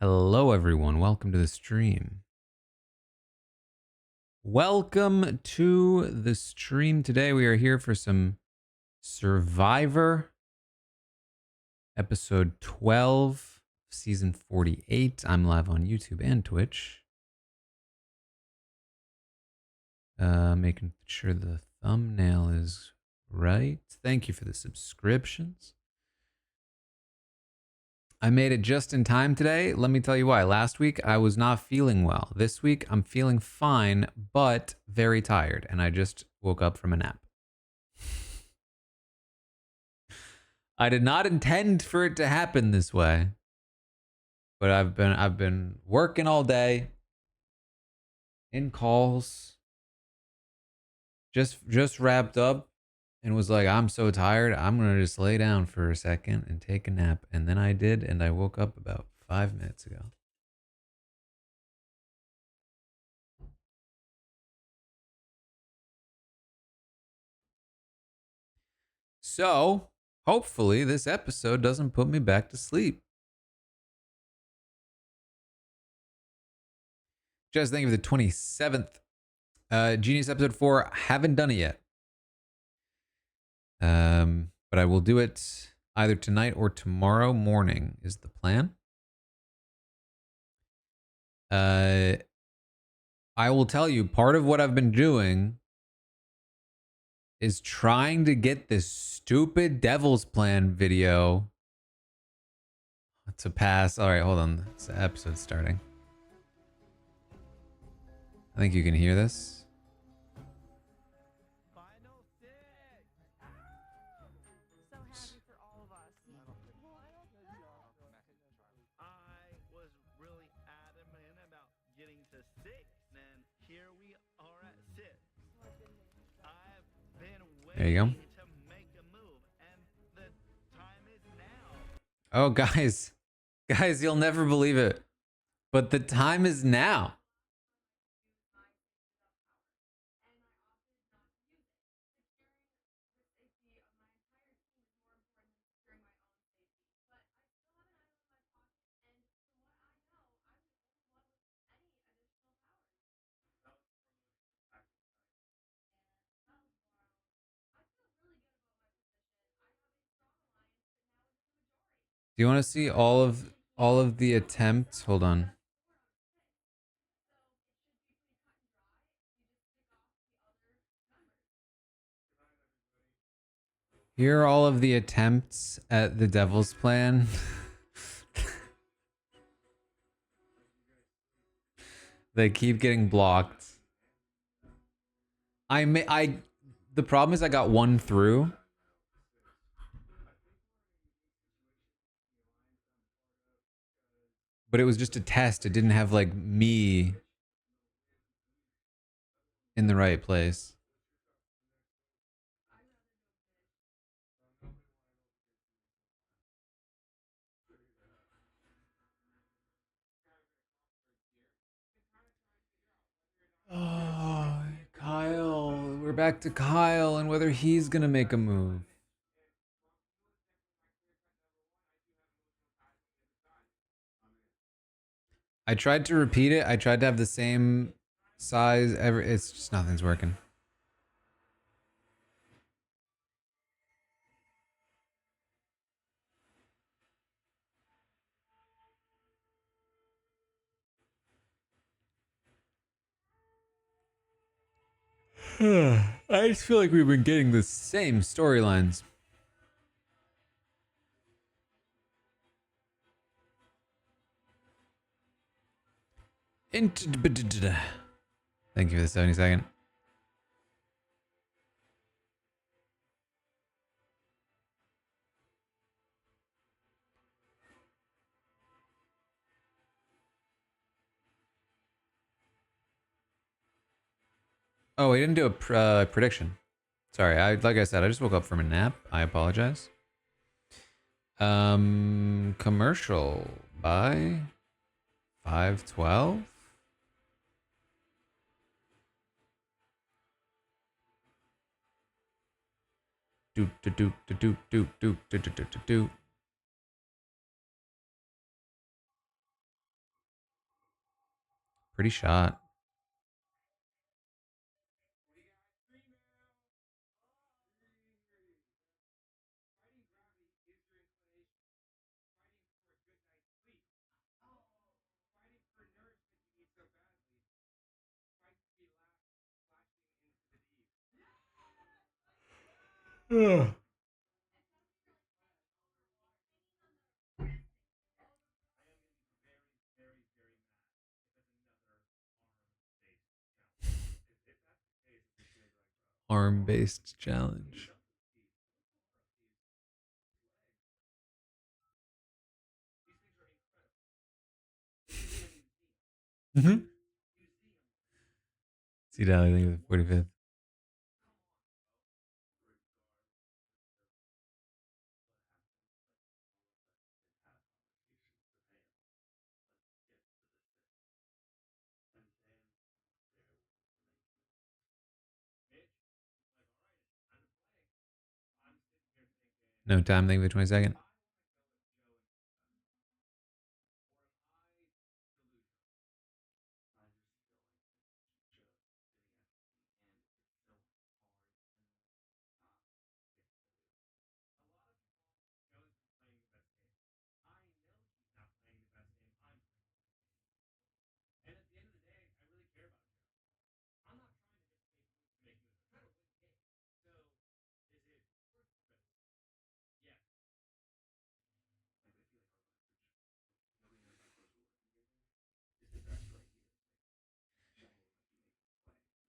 Hello, everyone. Welcome to the stream. Welcome to the stream. Today, we are here for some Survivor, episode 12, season 48. I'm live on YouTube and Twitch. Making sure the thumbnail is right. Thank you for the subscriptions. I made it just in time today. Let me tell you why. Last week, I was not feeling well. This week, I'm feeling fine, but very tired. And I just woke up from a nap. I did not intend for it to happen this way. But I've been working all day in calls. Just wrapped up and was like, I'm so tired. I'm going to just lay down for a second and take a nap. And then I did, and I woke up about 5 minutes ago. So, hopefully this episode doesn't put me back to sleep. Just thank you for the 27th. Genius episode 4. Haven't done it yet. But I will do it either tonight or tomorrow morning is the plan. I will tell you, part of what I've been doing is trying to get this stupid Devil's Plan video to pass. All right, hold on. It's the episode starting. I think you can hear this. There you go. Oh, guys, you'll never believe it, but the time is now. Do you want to see all of the attempts? Hold on. Here are all of the attempts at the Devil's Plan. They keep getting blocked. The problem is I got one through. But it was just a test. It didn't have like me in the right place. Oh, Kyle. We're back to Kyle and whether he's going to make a move. I tried to repeat it. I tried to have the same size. It's just nothing's working. I just feel like we've been getting the same storylines. Thank you for the 70-second. Oh, we didn't do a prediction. Sorry, like I said, I just woke up from a nap. I apologize. Commercial by 512. Do do do do do do do do do do do. Pretty shot. Arm-based challenge. Mm-hmm. See that? I think the 45th. No time. Think of the 22nd.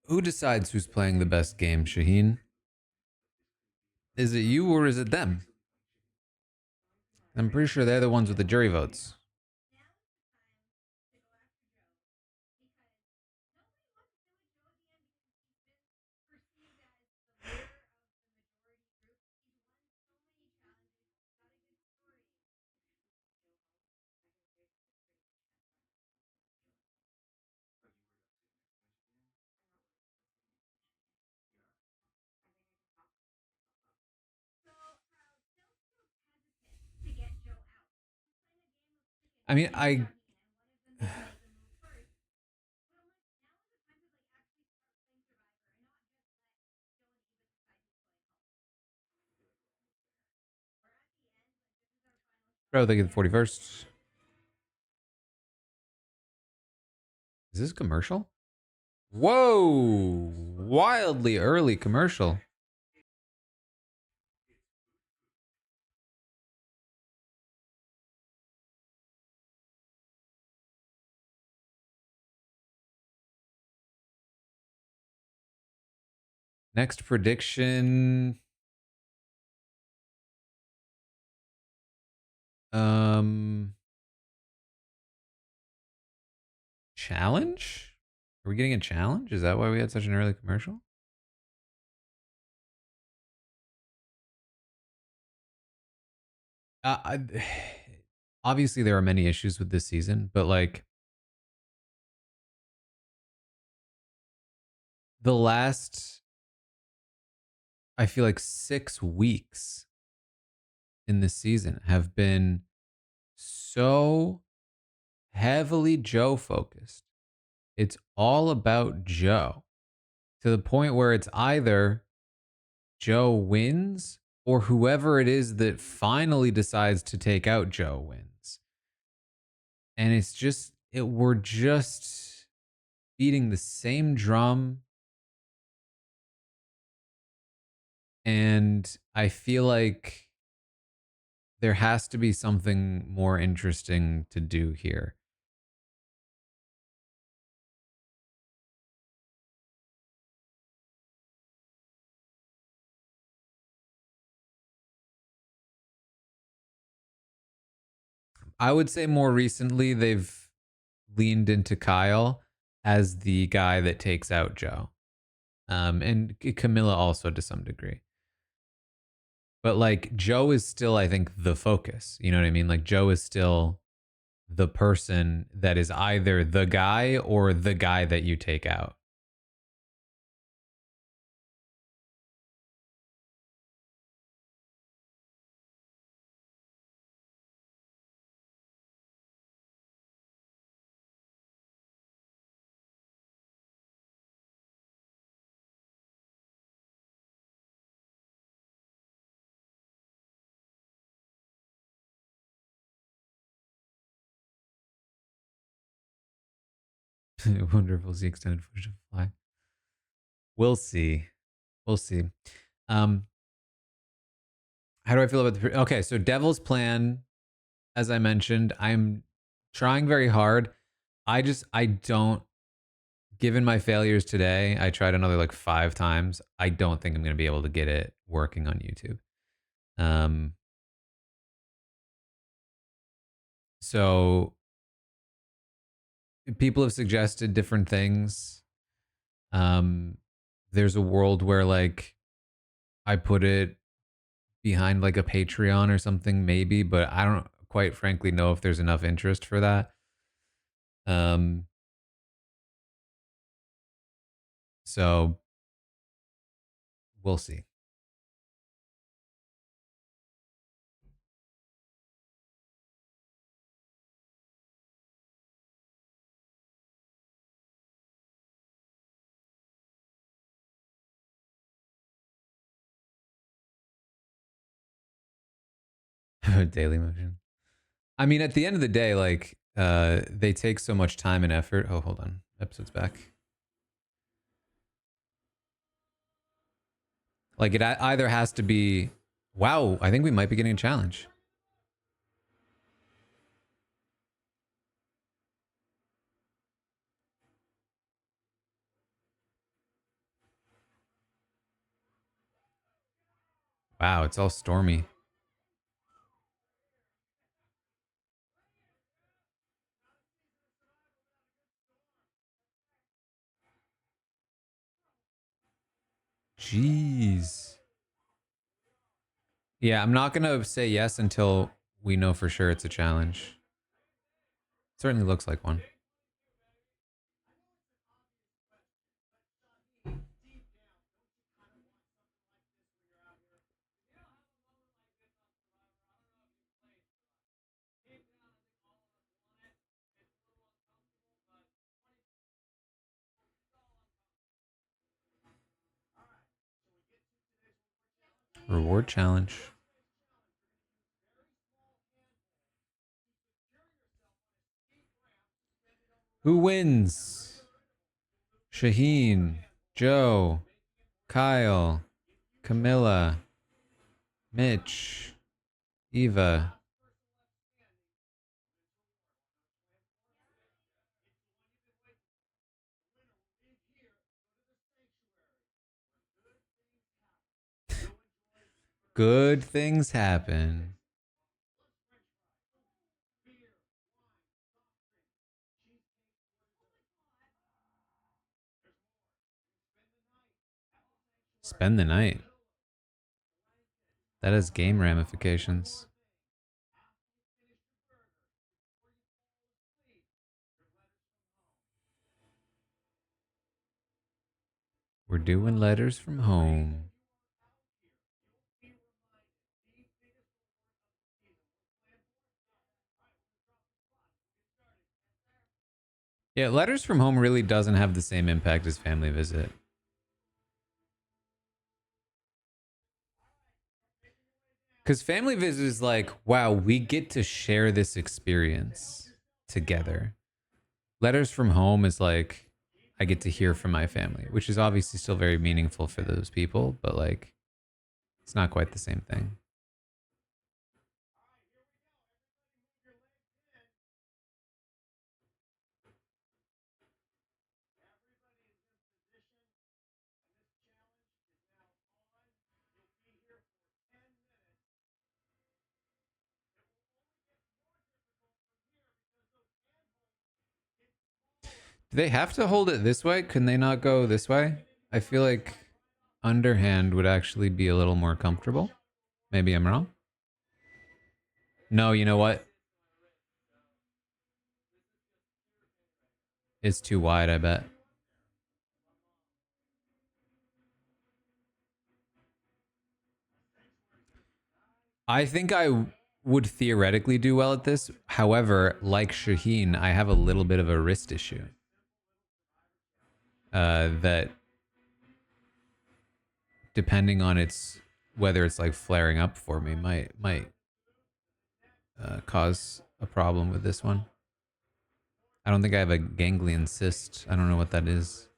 Who decides who's playing the best game, Shaheen? Is it you or is it them? I'm pretty sure they're the ones with the jury votes. I mean, probably think of the 41st. Is this commercial? Whoa! Wildly early commercial. Next prediction. Challenge? Are we getting a challenge? Is that why we had such an early commercial? Obviously, there are many issues with this season, but like the last, I feel like 6 weeks in this season have been so heavily Joe focused. It's all about Joe to the point where it's either Joe wins or whoever it is that finally decides to take out Joe wins. And it's just, we're just beating the same drum. And I feel like there has to be something more interesting to do here. I would say more recently, they've leaned into Kyle as the guy that takes out Joe. And Camilla also to some degree. But like Joe is still, I think, the focus. You know what I mean? Like Joe is still the person that is either the guy or the guy that you take out. I wonder if we'll see extended footage of Fly. We'll see. We'll see. Um, how do I feel about the? Okay, so Devil's Plan, as I mentioned, I'm trying very hard. I don't. Given my failures today, I tried another like 5 times. I don't think I'm going to be able to get it working on YouTube. Um, so people have suggested different things. Um, there's a world where like I put it behind like a Patreon or something, maybe, but I don't quite frankly know if there's enough interest for that. Um, so we'll see. Daily motion. I mean, at the end of the day, like they take so much time and effort. Oh, hold on. Episode's back. Like it either has to be, wow, I think we might be getting a challenge. Wow, it's all stormy. Jeez. Yeah, I'm not gonna say yes until we know for sure it's a challenge. Certainly looks like one. Reward challenge. Who wins? Shaheen, Joe, Kyle, Camilla, Mitch, Eva. Good things happen. Spend the night. That has game ramifications. We're doing letters from home. Yeah, letters from home really doesn't have the same impact as family visit. Because family visit is like, wow, we get to share this experience together. Letters from home is like, I get to hear from my family, which is obviously still very meaningful for those people, but like, it's not quite the same thing. Do they have to hold it this way? Can they not go this way? I feel like underhand would actually be a little more comfortable. Maybe I'm wrong. No, you know what? It's too wide, I bet. I think I would theoretically do well at this. However, like Shaheen, I have a little bit of a wrist issue. That depending on its whether it's like flaring up for me might cause a problem with this one. I don't think I have a ganglion cyst. I don't know what that is.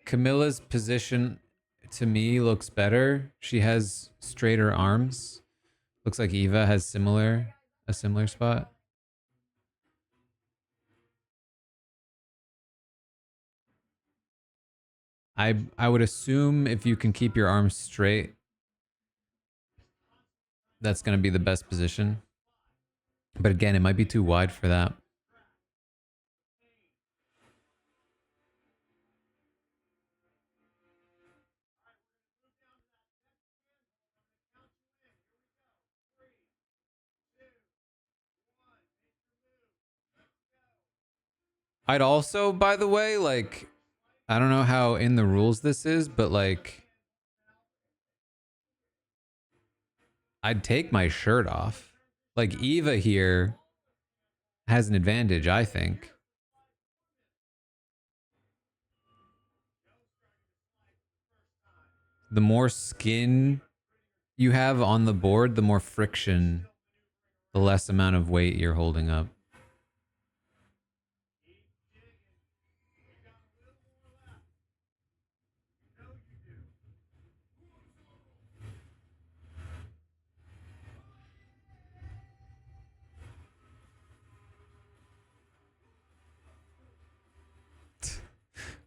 Camilla's position to me looks better. She has straighter arms. Looks like Eva has a similar spot. I would assume if you can keep your arms straight, that's going to be the best position. But again, it might be too wide for that. I'd also, by the way, like, I don't know how in the rules this is, but like, I'd take my shirt off. Like, Eva here has an advantage, I think. The more skin you have on the board, the more friction, the less amount of weight you're holding up.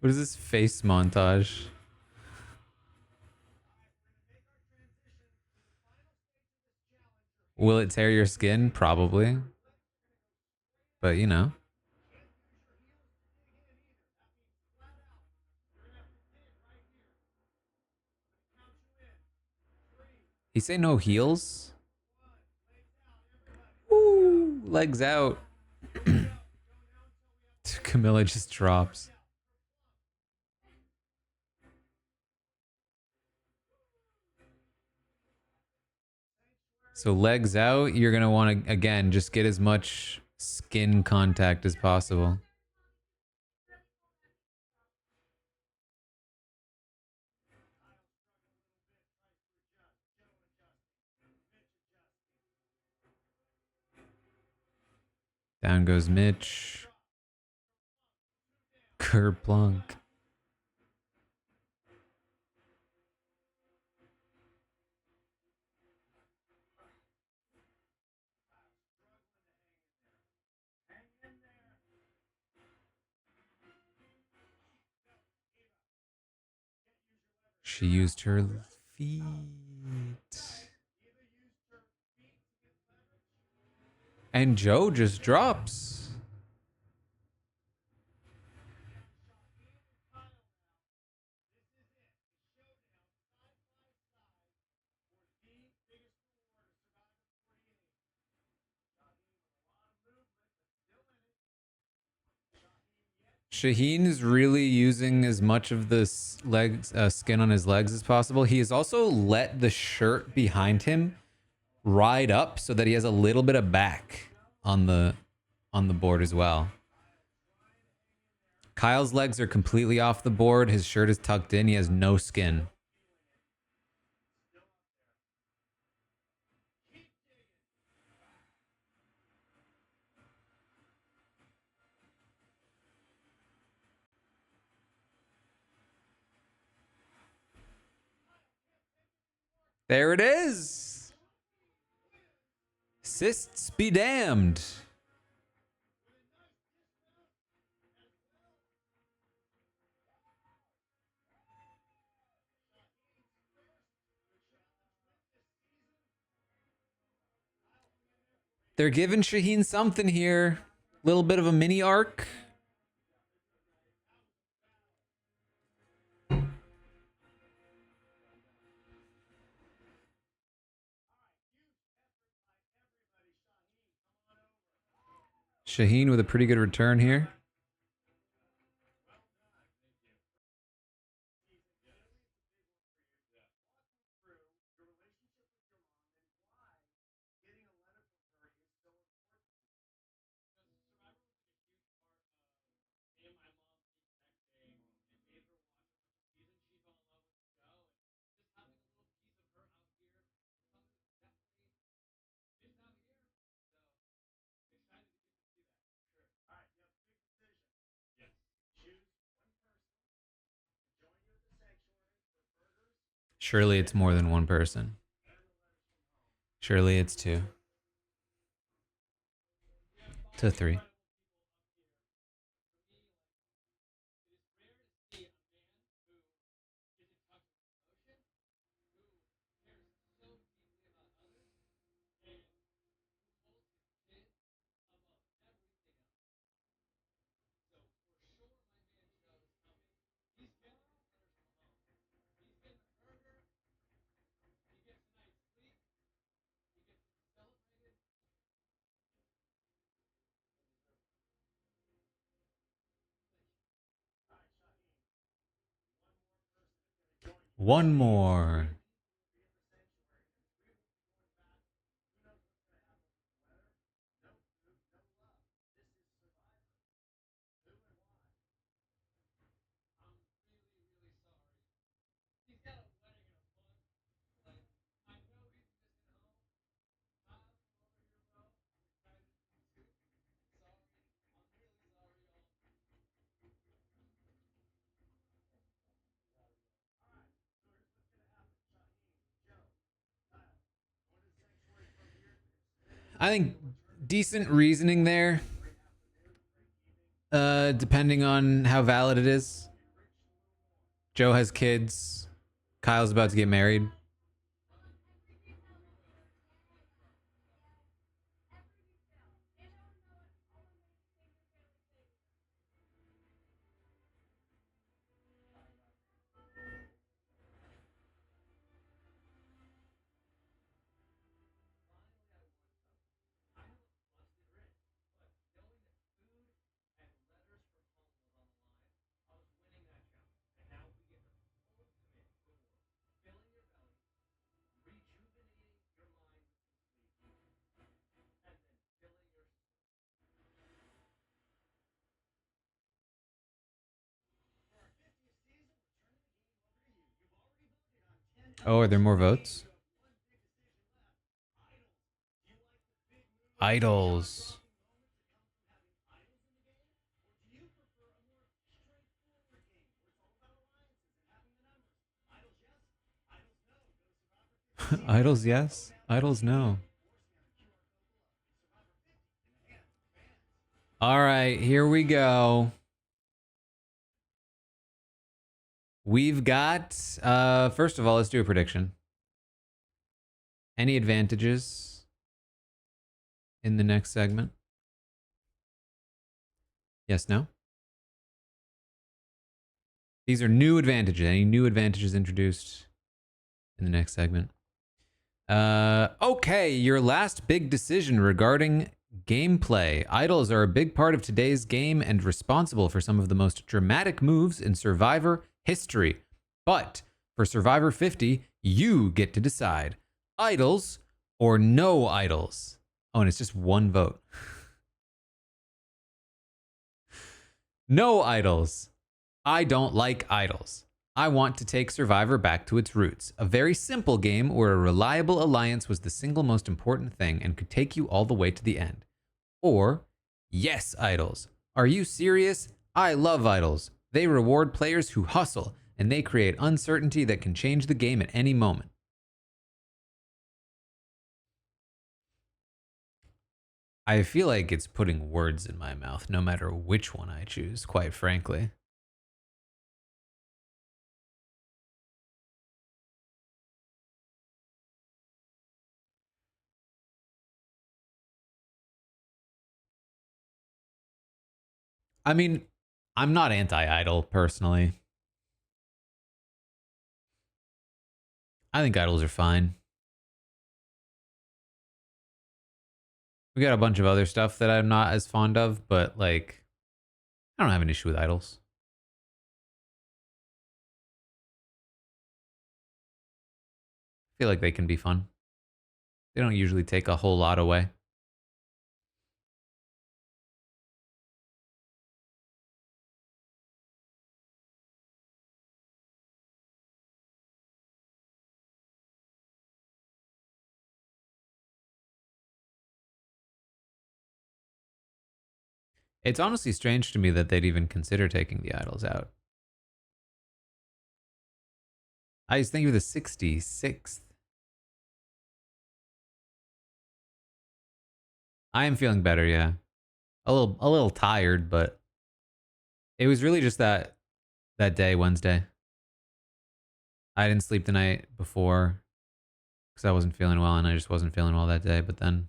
What is this face montage? Will it tear your skin? Probably. But you know. He say no heels? Woo! Legs out. Camilla just drops. So legs out, you're going to want to, again, just get as much skin contact as possible. Down goes Mitch. Kerplunk. She used her feet. And Joe just drops. Shaheen is really using as much of this legs skin on his legs as possible. He has also let the shirt behind him ride up so that he has a little bit of back on the board as well. Kyle's legs are completely off the board. His shirt is tucked in. He has no skin. There it is. Cysts be damned. They're giving Shaheen something here. Little bit of a mini arc. Shaheen with a pretty good return here. Surely it's more than one person. Surely it's two to three. One more. I think decent reasoning there. Depending on how valid it is. Joe has kids. Kyle's about to get married. Oh, are there more votes? Idols. Idols, yes. Idols, no. All right, here we go. We've got, first of all, let's do a prediction. Any advantages in the next segment? Yes, no? These are new advantages. Any new advantages introduced in the next segment? Okay, your last big decision regarding gameplay. Idols are a big part of today's game and responsible for some of the most dramatic moves in Survivor history. But for Survivor 50, you get to decide. Idols or no idols? Oh, and it's just one vote. No idols. I don't like idols. I want to take Survivor back to its roots. A very simple game where a reliable alliance was the single most important thing and could take you all the way to the end. Or, yes, idols. Are you serious? I love idols. They reward players who hustle, and they create uncertainty that can change the game at any moment. I feel like it's putting words in my mouth no matter which one I choose, quite frankly. I mean, I'm not anti-idol personally. I think idols are fine. We got a bunch of other stuff that I'm not as fond of, but like, I don't have an issue with idols. I feel like they can be fun. They don't usually take a whole lot away. It's honestly strange to me that they'd even consider taking the idols out. I was thinking of the 66th. I am feeling better, yeah. A little tired, but it was really just that day, Wednesday. I didn't sleep the night before because I wasn't feeling well, and I just wasn't feeling well that day. But then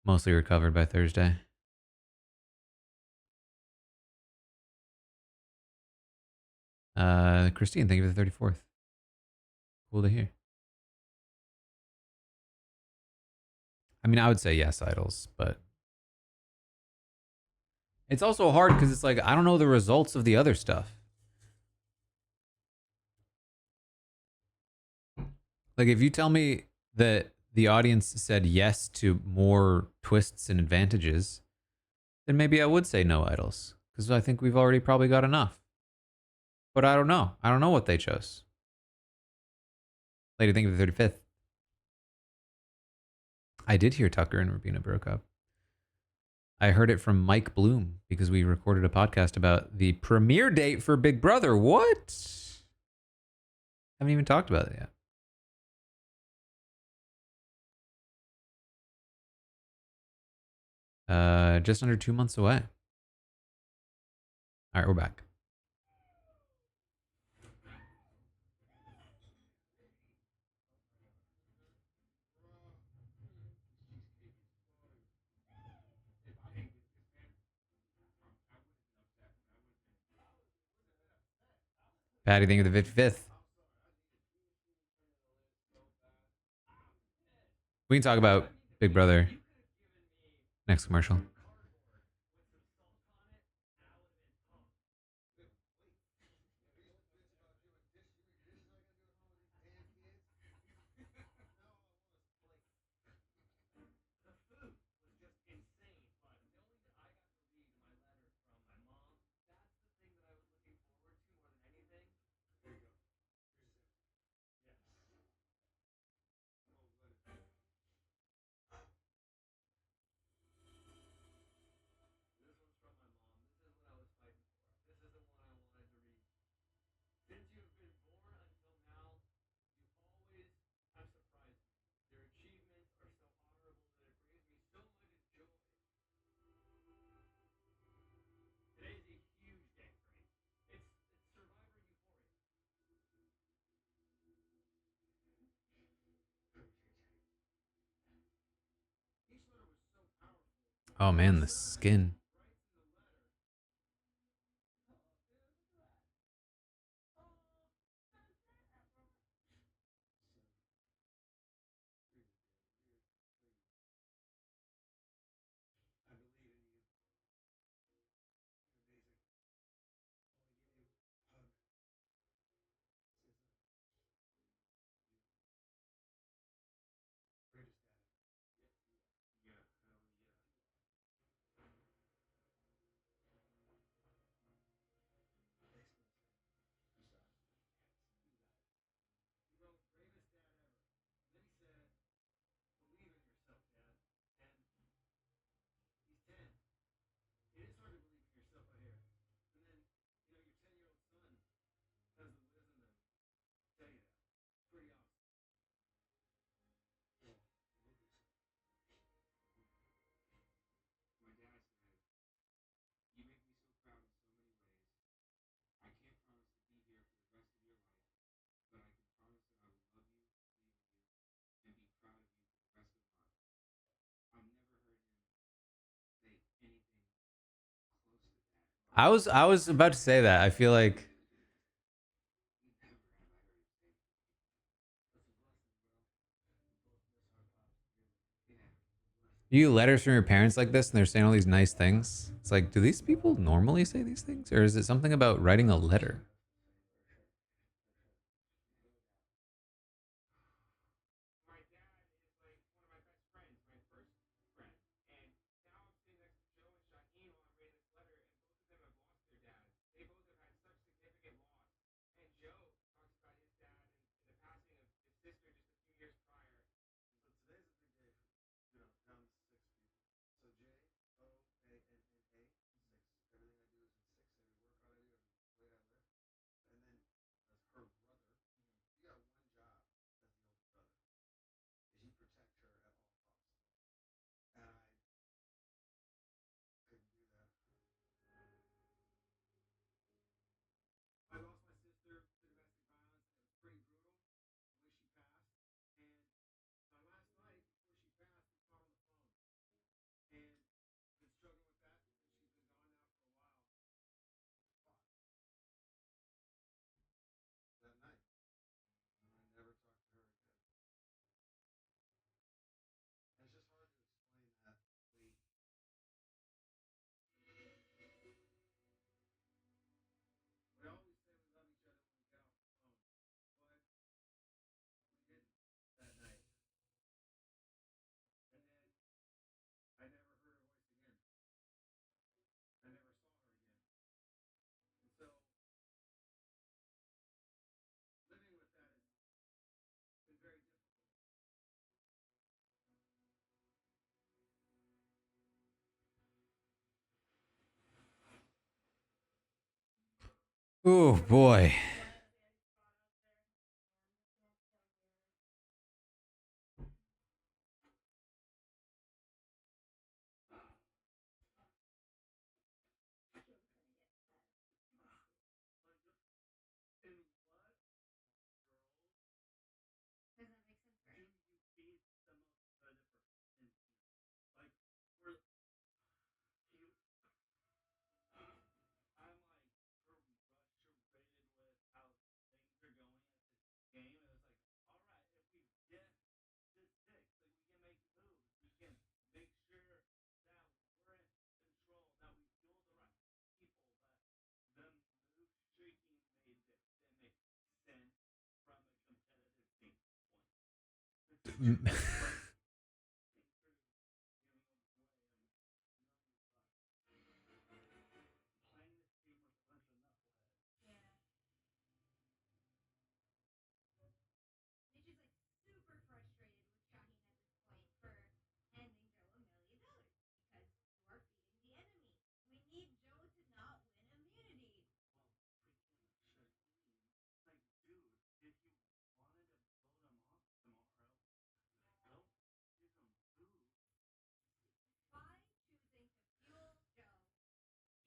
mostly recovered by Thursday. Christine, thank you for the 34th. Cool to hear. I mean, I would say yes, idols, but it's also hard because it's like I don't know the results of the other stuff. Like if you tell me that the audience said yes to more twists and advantages, then maybe I would say no idols because I think we've already probably got enough. But I don't know. I don't know what they chose. Lady, thank you for the 35th. I did hear Tucker and Rubina broke up. I heard it from Mike Bloom because we recorded a podcast about the premiere date for Big Brother. What? Haven't even talked about it yet. Just under 2 months away. All right, we're back. Patty, thank you for the 55th. We can talk about Big Brother next commercial. Oh man, the skin. I was about to say that. I feel like you get letters from your parents like this and they're saying all these nice things. It's like, do these people normally say these things? Or is it something about writing a letter? Oh boy.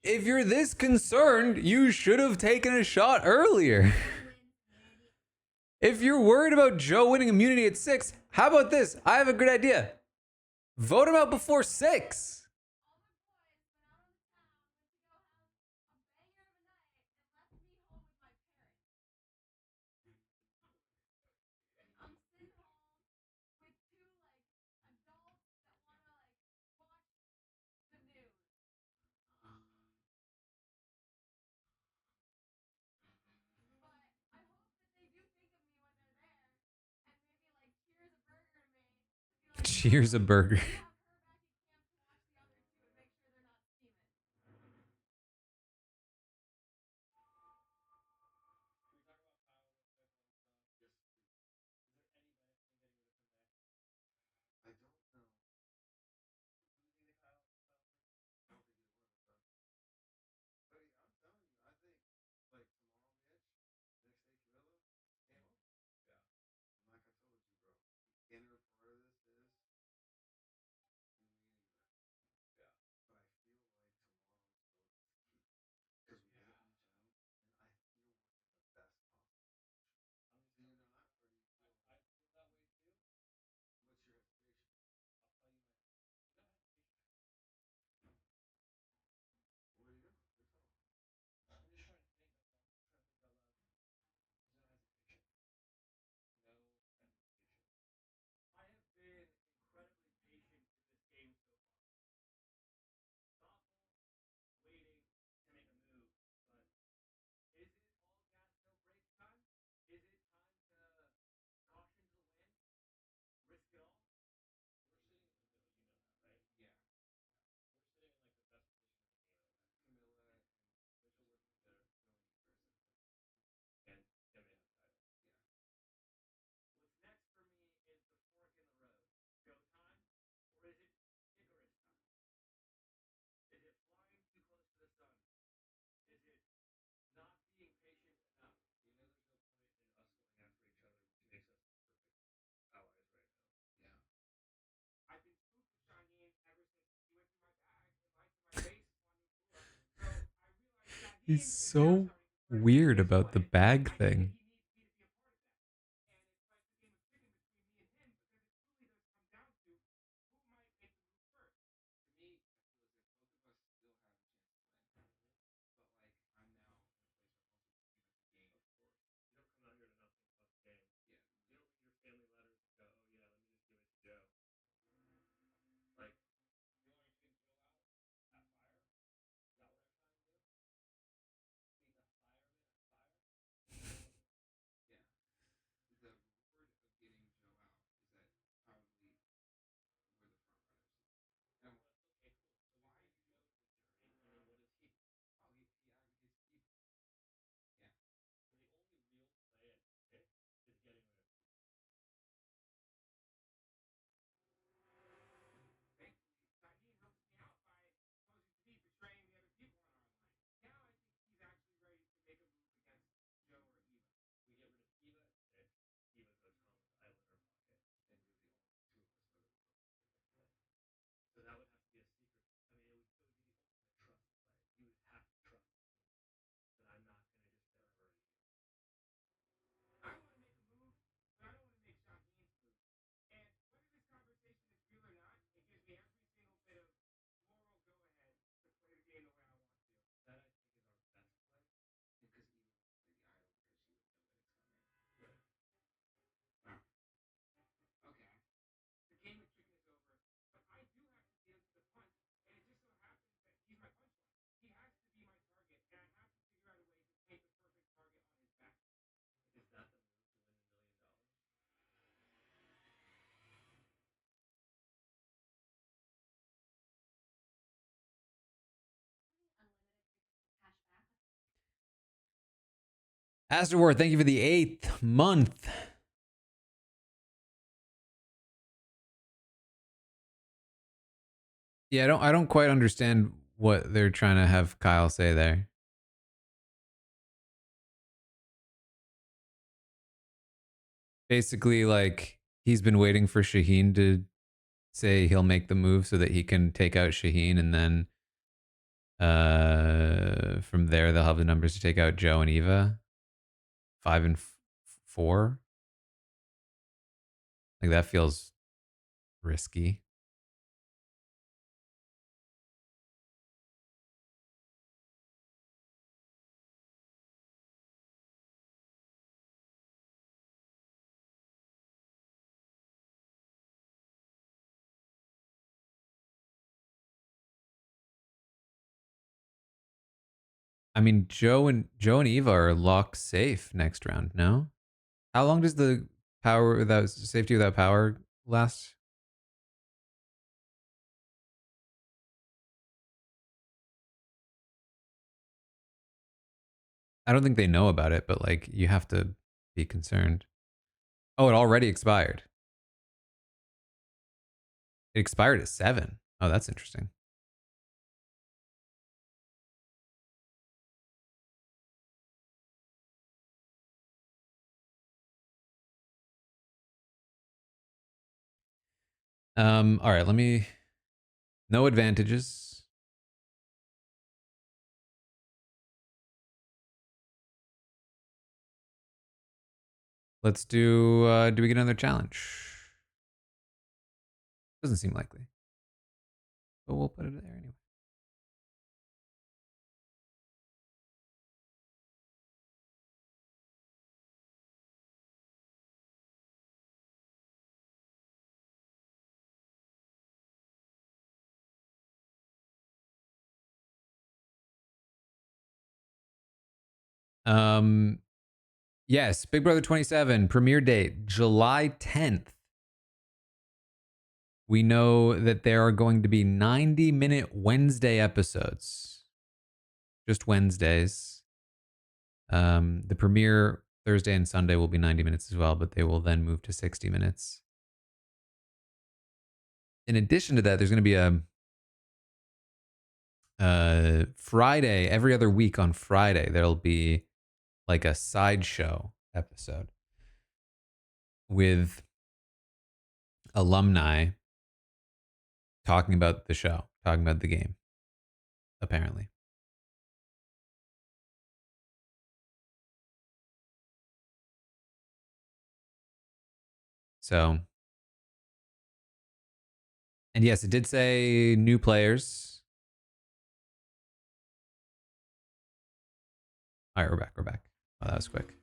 If you're this concerned, you should have taken a shot earlier. If you're worried about Joe winning immunity at 6, how about this? I have a good idea. Vote him out before 6. Cheers a burger. He's so weird about the bag thing. Astorwar, thank you for the 8th month. Yeah, I don't quite understand what they're trying to have Kyle say there. Basically, like, he's been waiting for Shaheen to say he'll make the move so that he can take out Shaheen, and then from there they'll have the numbers to take out Joe and Eva. 5 and 4. Like, that feels risky. I mean, Joe and Eva are locked safe next round. No, how long does the power without safety without power last? I don't think they know about it, but like, you have to be concerned. Oh, it already expired. It expired at 7. Oh, that's interesting. All right, let me. No advantages. Let's do. Do we get another challenge? Doesn't seem likely, but we'll put it there anyway. Yes, Big Brother 27 premiere date July 10th. We know that there are going to be 90-minute Wednesday episodes. Just Wednesdays. The premiere Thursday and Sunday will be 90 minutes as well, but they will then move to 60 minutes. In addition to that, there's going to be a Friday, every other week on Friday, there'll be like a sideshow episode with alumni talking about the show, talking about the game, apparently. So, and yes, it did say new players. All right, we're back. We're back. Oh, that was quick.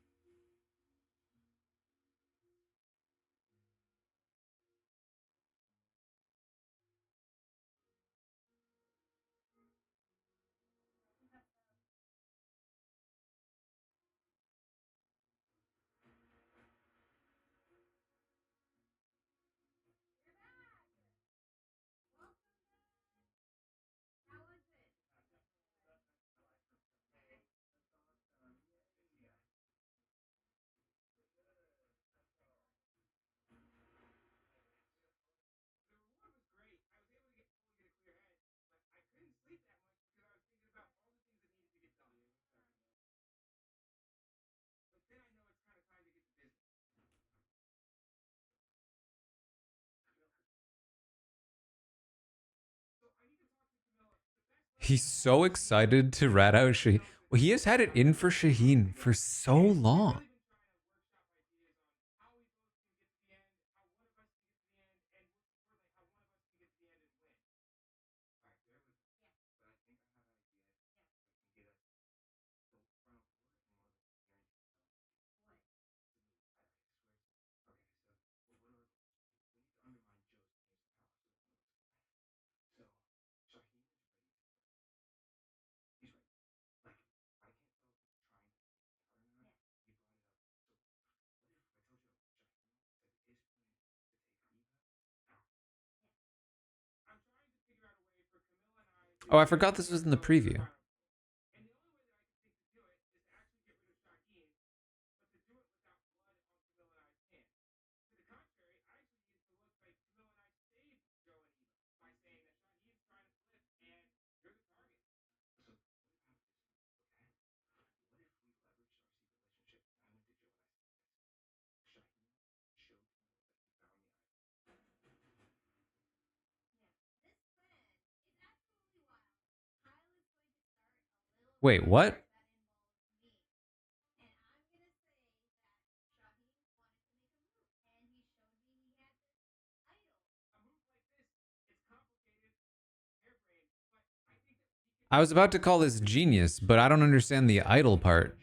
He's so excited to rat out Shaheen. Well, he has had it in for Shaheen for so long. Oh, I forgot this was in the preview. Wait, what? I was about to call this genius, but I don't understand the idol part.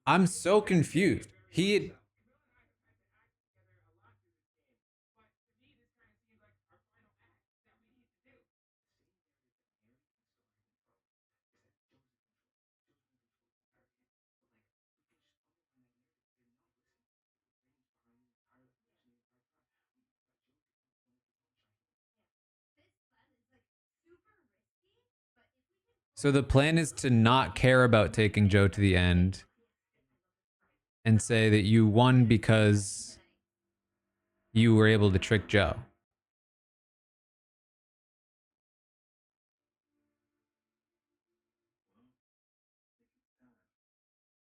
I'm so confused. So the plan is to not care about taking Joe to the end and say that you won because you were able to trick Joe.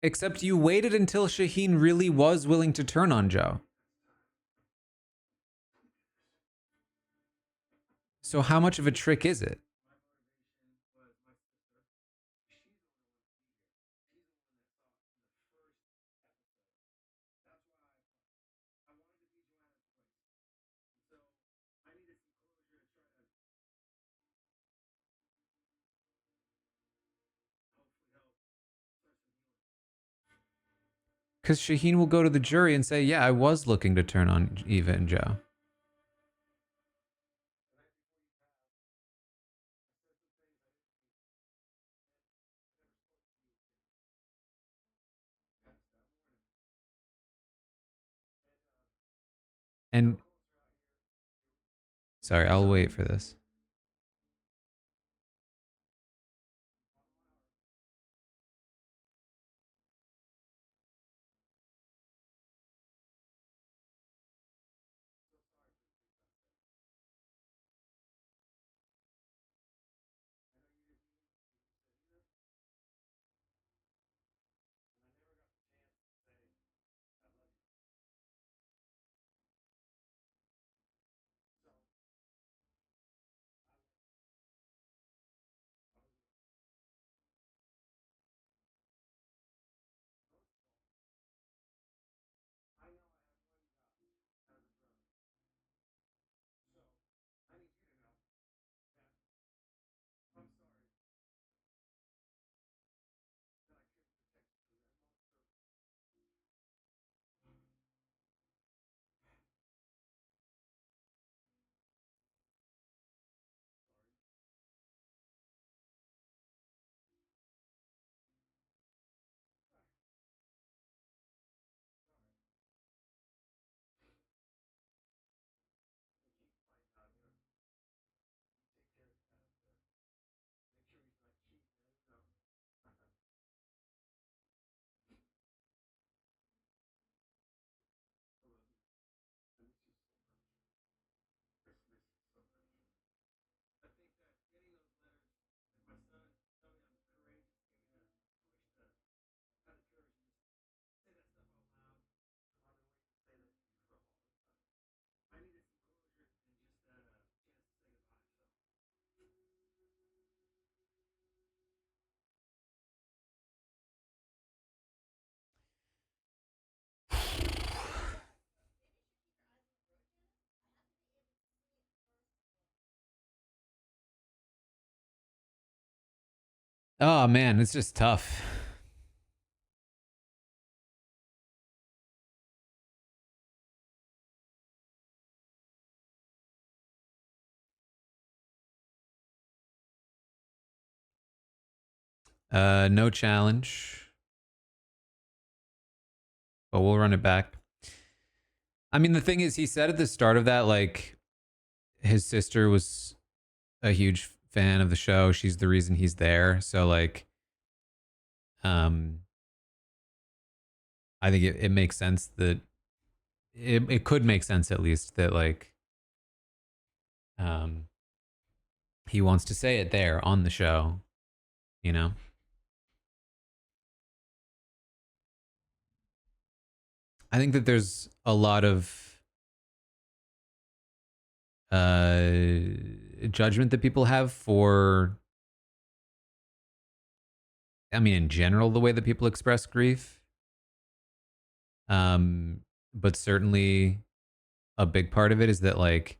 Except you waited until Shaheen really was willing to turn on Joe. So how much of a trick is it? Because Shaheen will go to the jury and say, yeah, I was looking to turn on Eva and Joe. And sorry, I'll wait for this. Oh man, it's just tough. No challenge, but we'll run it back. I mean, the thing is, he said at the start of that, like, his sister was a huge fan of the show. She's the reason he's there. So, like, um, I think it makes sense that it could make sense at least that, like, um, he wants to say it there on the show, you know? I think that there's a lot of judgment that people have for, I mean, in general, the way that people express grief. Um, but certainly a big part of it is that, like,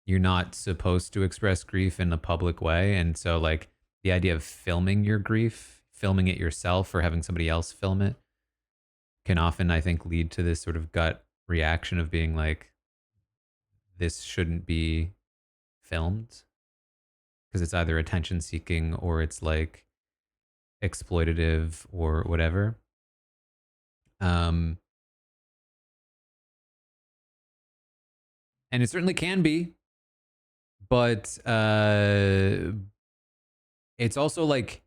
you're not supposed to express grief in a public way. And so, like, the idea of filming your grief, filming it yourself or having somebody else film it can often, I think, lead to this sort of gut reaction of being like, this shouldn't be filmed because it's either attention seeking or it's like exploitative or whatever. Um, and it certainly can be, but it's also like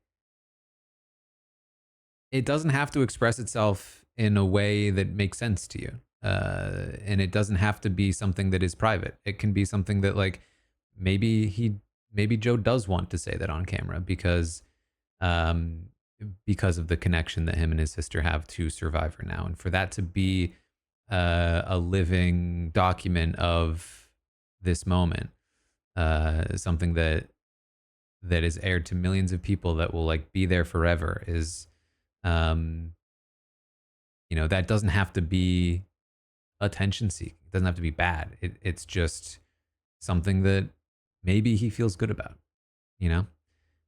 it doesn't have to express itself in a way that makes sense to you. And it doesn't have to be something that is private. It can be something that, like, maybe Joe does want to say that on camera um, because of the connection that him and his sister have to Survivor now, and for that to be a living document of this moment, something that is aired to millions of people that will, like, be there forever is, um, that doesn't have to be attention seeking. It doesn't have to be bad. It's just something that maybe he feels good about, you know?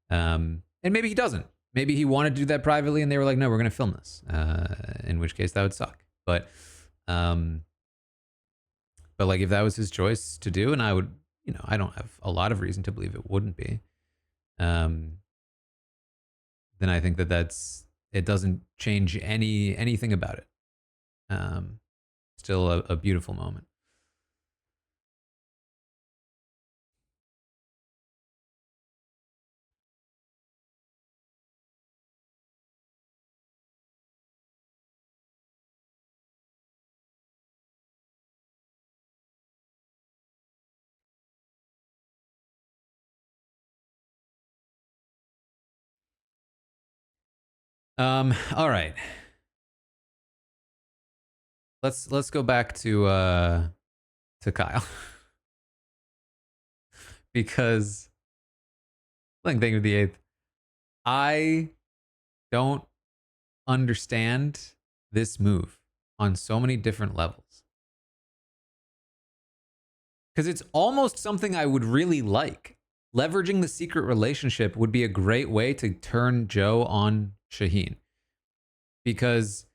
And maybe he doesn't. Maybe he wanted to do that privately and they were like, no, we're going to film this. In which case that would suck. Um, but like, if that was his choice to do, and I would, I don't have a lot of reason to believe it wouldn't be, um, then I think it doesn't change anything about it. Still a beautiful moment. All right. Let's go back to Kyle because like thing of the eighth, I don't understand this move on so many different levels because it's almost something I would really like. Leveraging the secret relationship would be a great way to turn Joe on Shaheen because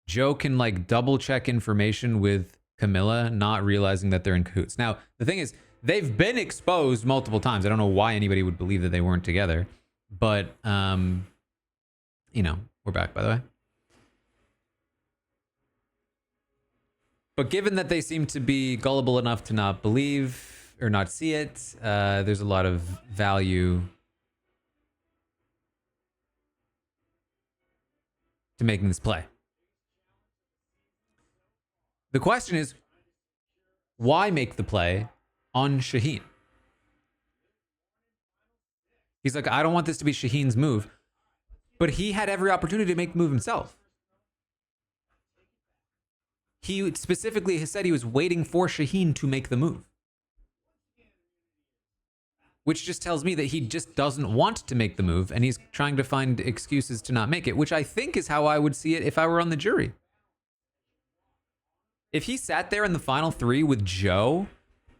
Joe can, like, double check information with Camilla, not realizing that they're in cahoots. Now, the thing is, they've been exposed multiple times. I don't know why anybody would believe that they weren't together, but we're back, by the way. But given that they seem to be gullible enough to not believe or not see it, there's a lot of value to making this play. The question is, why make the play on Shaheen? He's like, I don't want this to be Shaheen's move. But he had every opportunity to make the move himself. He specifically has said he was waiting for Shaheen to make the move. Which just tells me that he just doesn't want to make the move and he's trying to find excuses to not make it, which I think is how I would see it if I were on the jury. If he sat there in the final three with Joe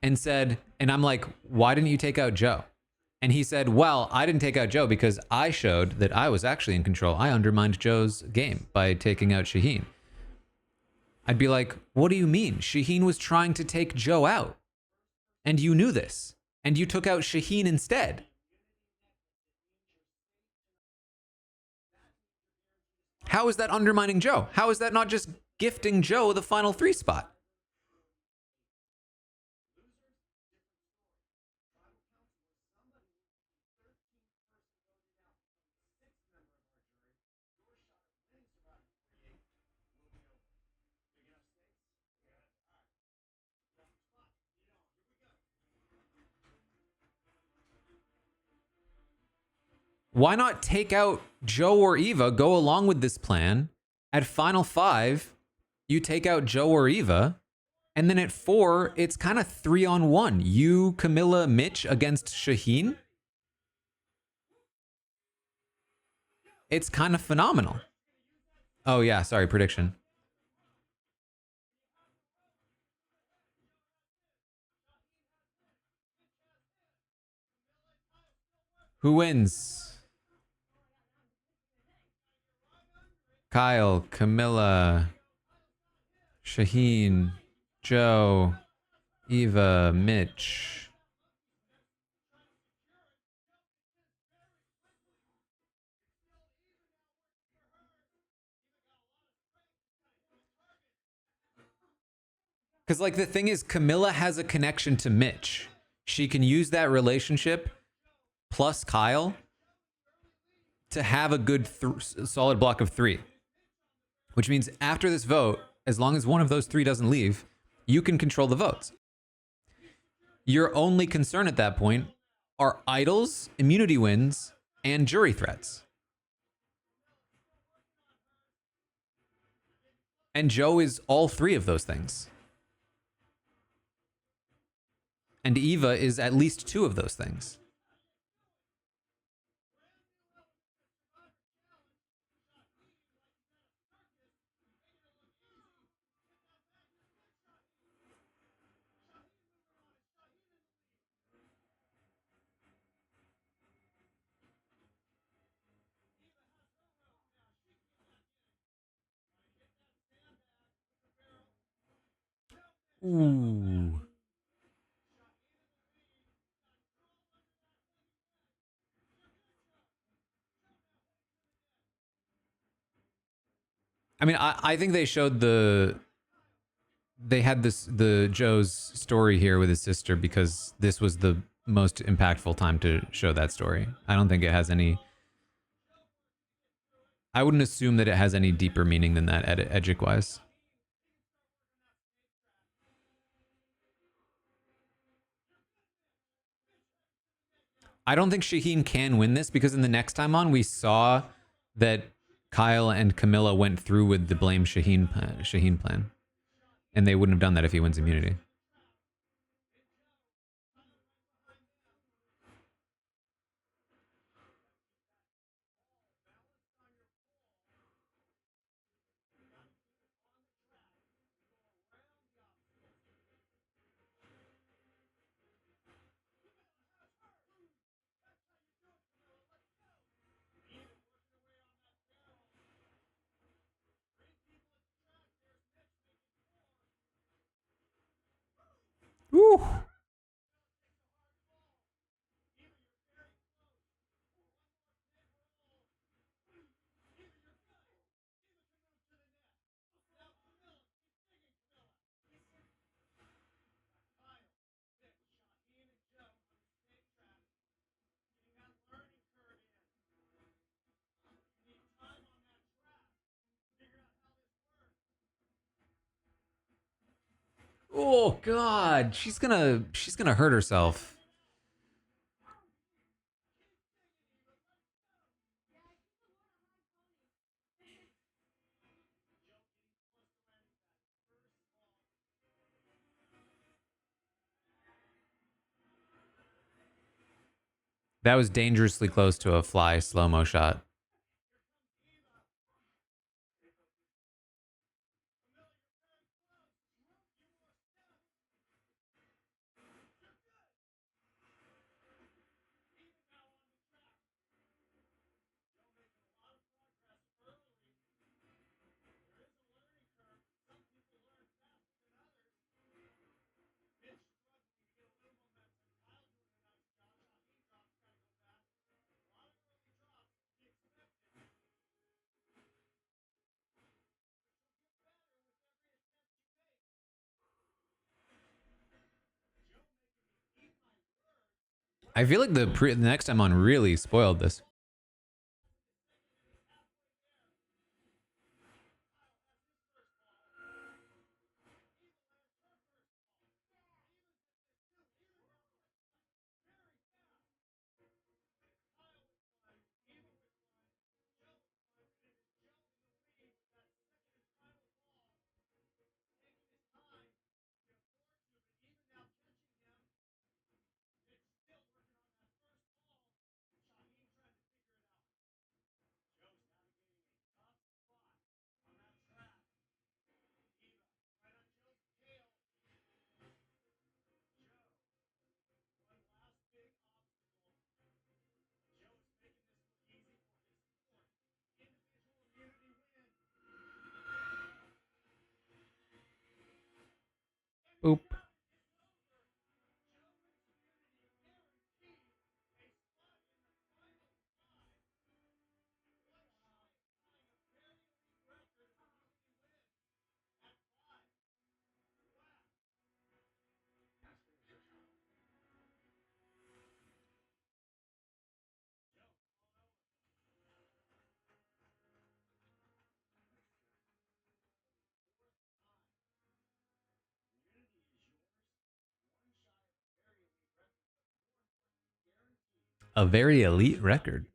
and said, and I'm like, why didn't you take out Joe? And he said, well, I didn't take out Joe because I showed that I was actually in control. I undermined Joe's game by taking out Shaheen. I'd be like, what do you mean? Shaheen was trying to take Joe out. And you knew this. And you took out Shaheen instead. How is that undermining Joe? How is that not just gifting Joe the final 3 spot? Why not take out Joe or Eva, go along with this plan? At final 5, you take out Joe or Eva. And then at 4, it's kind of 3-on-1. You, Camilla, Mitch against Shaheen. It's kind of phenomenal. Oh, yeah. Sorry, prediction. Who wins? Kyle, Camilla, Shaheen, Joe, Eva, Mitch. Because, like, the thing is, Camilla has a connection to Mitch. She can use that relationship plus Kyle to have a good solid block of 3. Which means after this vote, as long as one of those 3 doesn't leave, you can control the votes. Your only concern at that point are idols, immunity wins, and jury threats. And Joe is all 3 of those things. And Eva is at least 2 of those things. Ooh. I mean, I think they showed they had the Joe's story here with his sister because this was the most impactful time to show that story. I don't think it has any. I wouldn't assume that it has any deeper meaning than that, Edgic wise. I don't think Shaheen can win this because in the next time on, we saw that Kyle and Camilla went through with the blame Shaheen plan, and they wouldn't have done that if he wins immunity. Woo! Oh God, she's gonna hurt herself. That was dangerously close to a fly slow-mo shot. I feel like the next time on really spoiled this. Boop. A very elite record.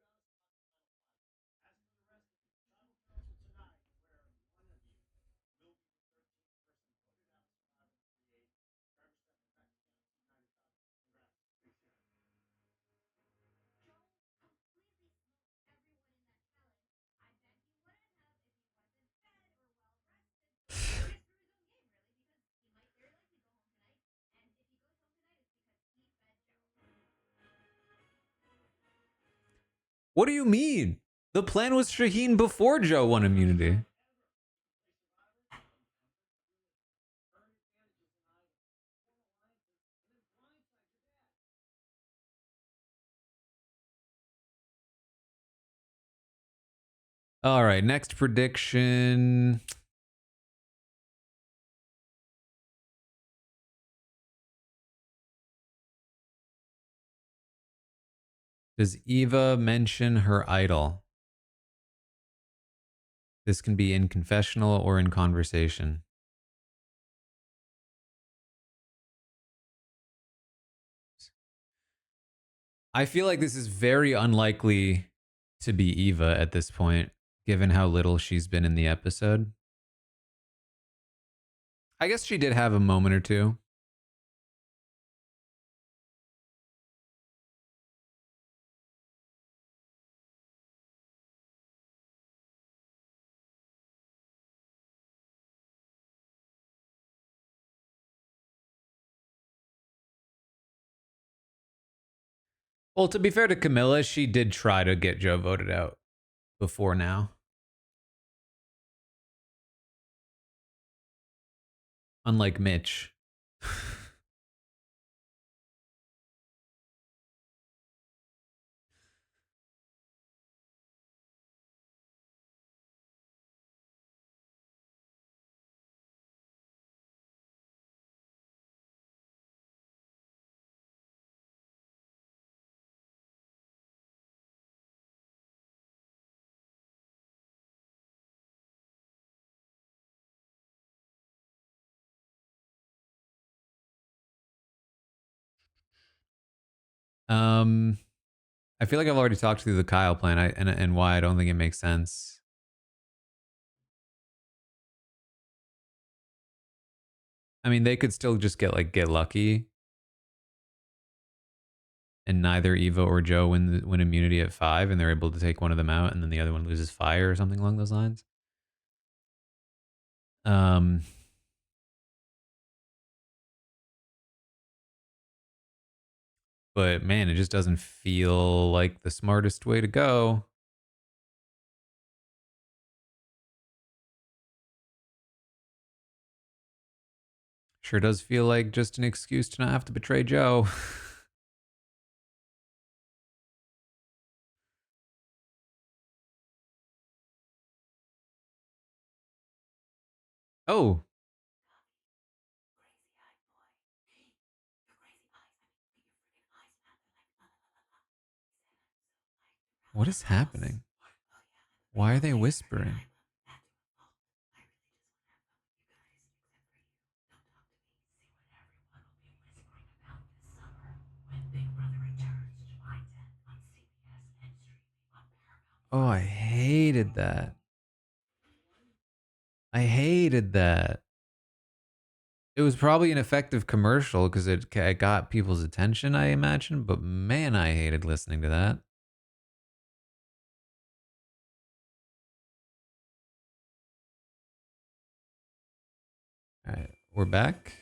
What do you mean? The plan was Shaheen before Joe won immunity. All right, next prediction. Does Eva mention her idol? This can be in confessional or in conversation. I feel like this is very unlikely to be Eva at this point, given how little she's been in the episode. I guess she did have a moment or two. Well, to be fair to Camilla, she did try to get Joe voted out before now. Unlike Mitch. Um, I feel like I've already talked through the Kyle plan and why I don't think it makes sense. I mean, they could still just get lucky, and neither Eva or Joe win immunity at 5, and they're able to take one of them out, and then the other one loses fire or something along those lines. Um, but man, it just doesn't feel like the smartest way to go. Sure does feel like just an excuse to not have to betray Joe. Oh, What is happening? Why are they whispering? Oh, I hated that. I hated that. It was probably an effective commercial because it got people's attention, I imagine. But man, I hated listening to that. All right, we're back.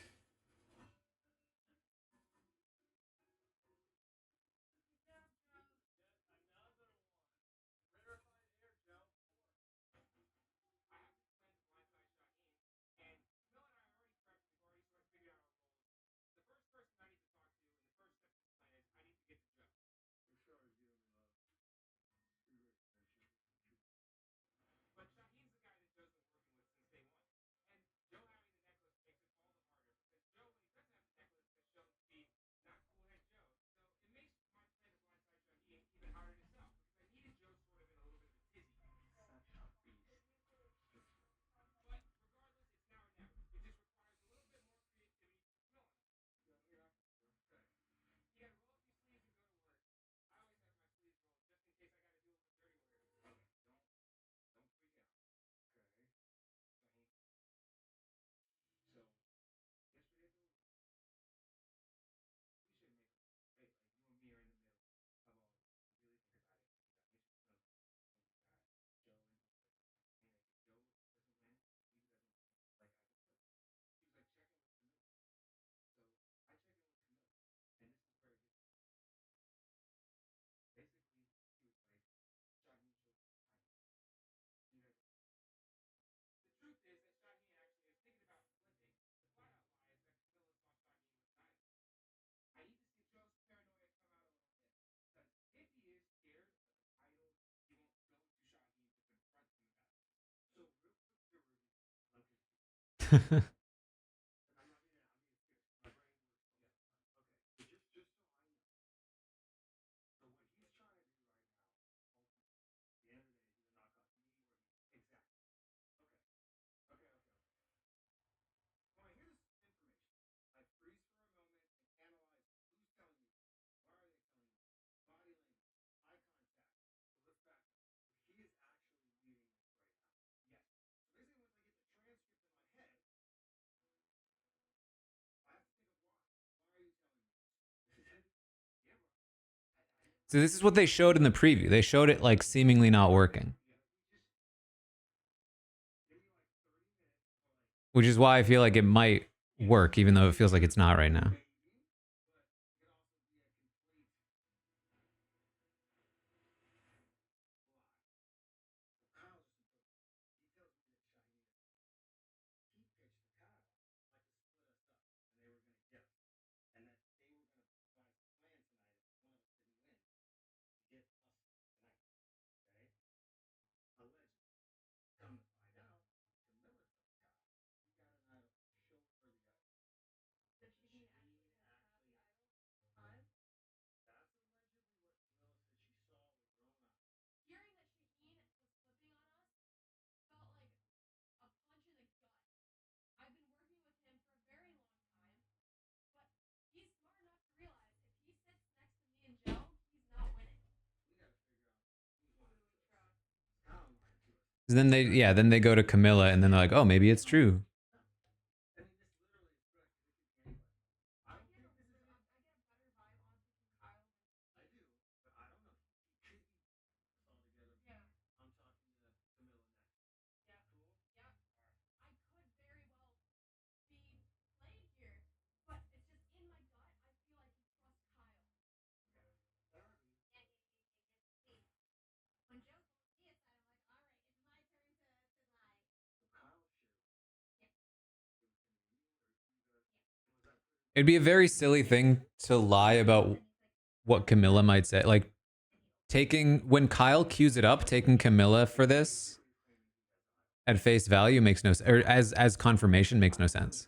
So this is what they showed in the preview. They showed it like seemingly not working, which is why I feel like it might work, even though it feels like it's not right now. Then they go to Camilla, and then they're like, oh, maybe it's true. It'd be a very silly thing to lie about what Camilla might say. Like taking when Kyle cues it up, taking Camilla for this at face value makes no sense, or as confirmation makes no sense.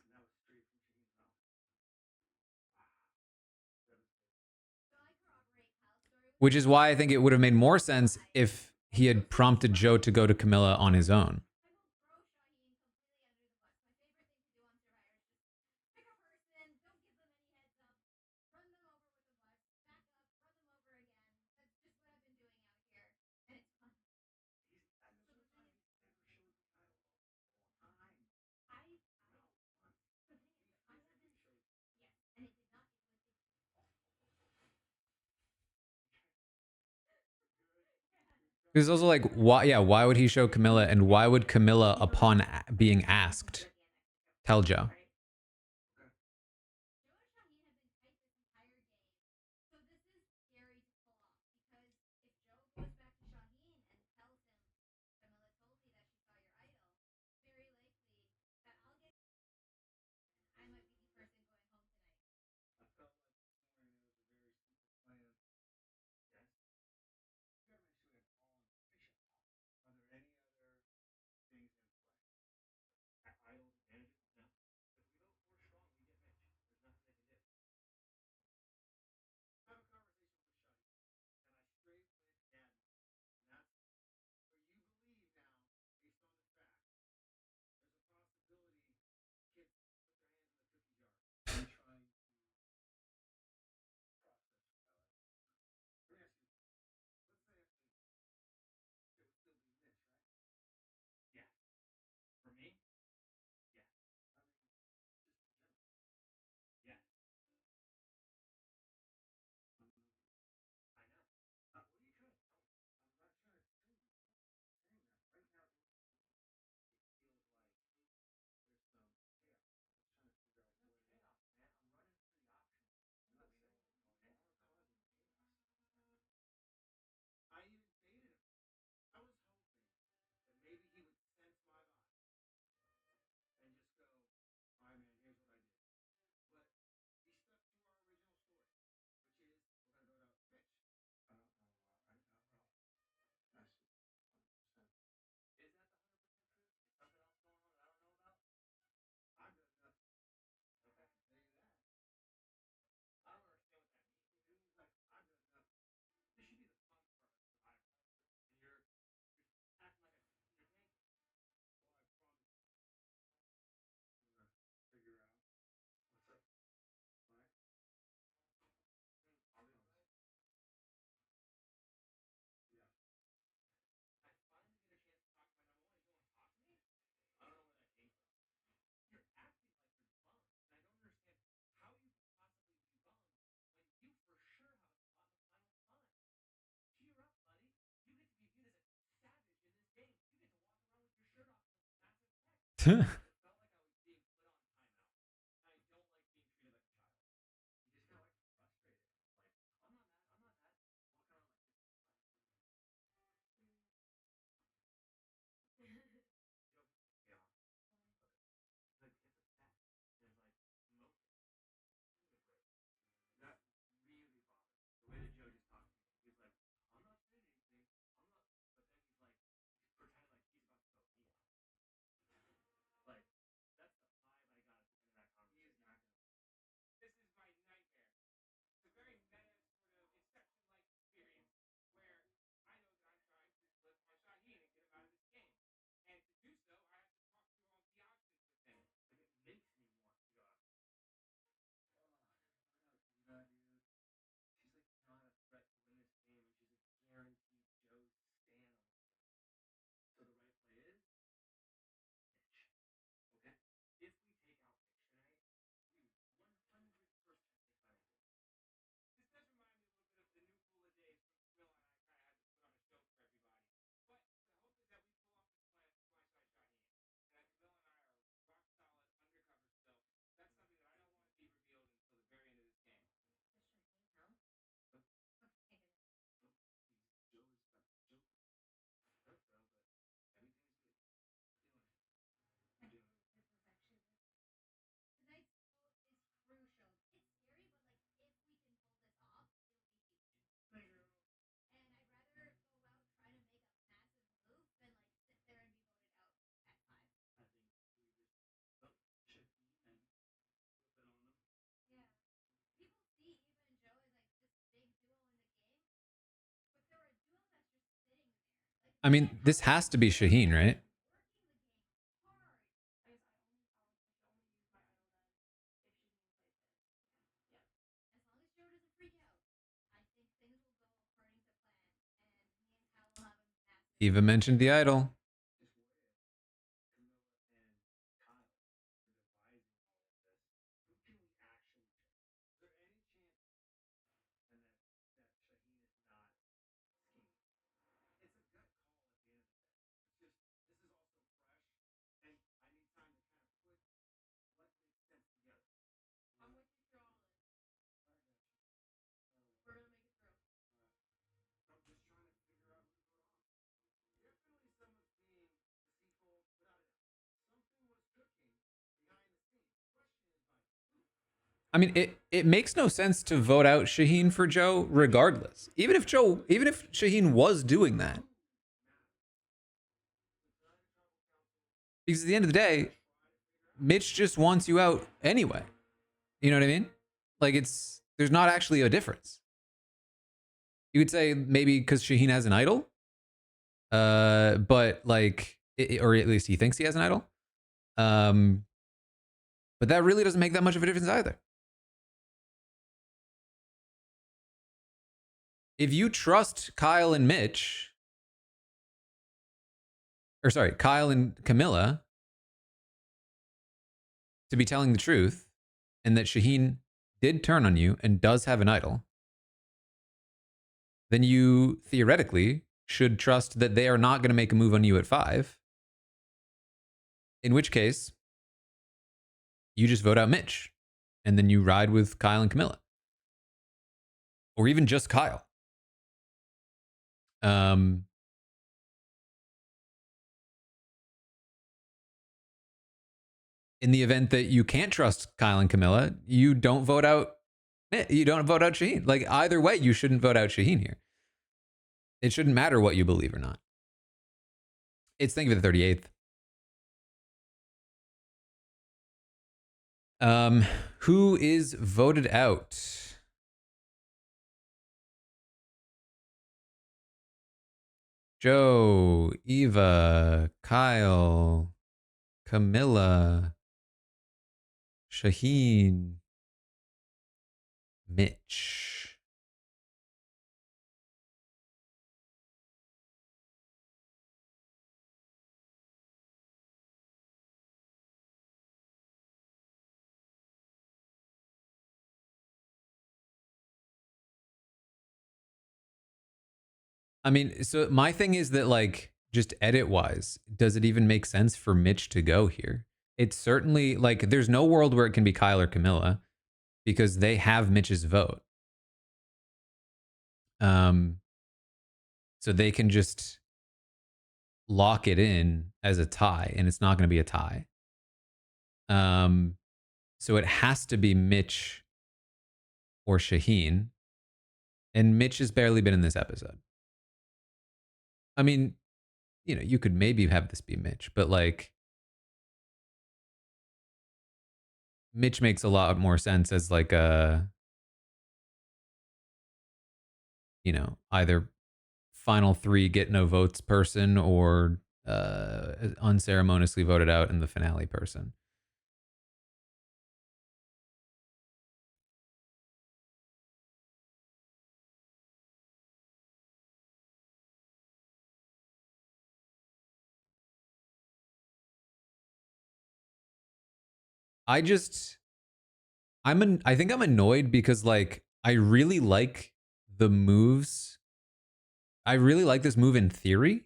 Which is why I think it would have made more sense if he had prompted Joe to go to Camilla on his own. It's also like, why? Yeah, why would he show Camilla, and why would Camilla, upon being asked, tell Joe? I mean, this has to be Shaheen, right? Eva mentioned the idol. I mean, it makes no sense to vote out Shaheen for Joe, regardless. Even if Shaheen was doing that, because at the end of the day, Mitch just wants you out anyway. You know what I mean? Like there's not actually a difference. You could say maybe because Shaheen has an idol, but like, or at least he thinks he has an idol. But that really doesn't make that much of a difference either. If you trust Kyle and Mitch, or sorry, Kyle and Camilla to be telling the truth, and that Shaheen did turn on you and does have an idol, then you theoretically should trust that they are not going to make a move on you at 5. In which case, you just vote out Mitch, and then you ride with Kyle and Camilla, or even just Kyle. In the event that you can't trust Kyle and Camilla, you don't vote out Shaheen. Like, either way, you shouldn't vote out Shaheen here. It shouldn't matter what you believe or not. It's thank you for the 38th. Who is voted out? Joe, Eva, Kyle, Camilla, Shaheen, Mitch. I mean, so my thing is that, like, just edit wise, does it even make sense for Mitch to go here? It's certainly like there's no world where it can be Kyle or Camilla because they have Mitch's vote. So they can just lock it in as a tie, and it's not going to be a tie. So it has to be Mitch or Shaheen, and Mitch has barely been in this episode. I mean, you know, you could maybe have this be Mitch, but like, Mitch makes a lot more sense as like a, you know, either final 3 get no votes person or unceremoniously voted out in the finale person. I just I think I'm annoyed because like I really like the moves. I really like this move in theory.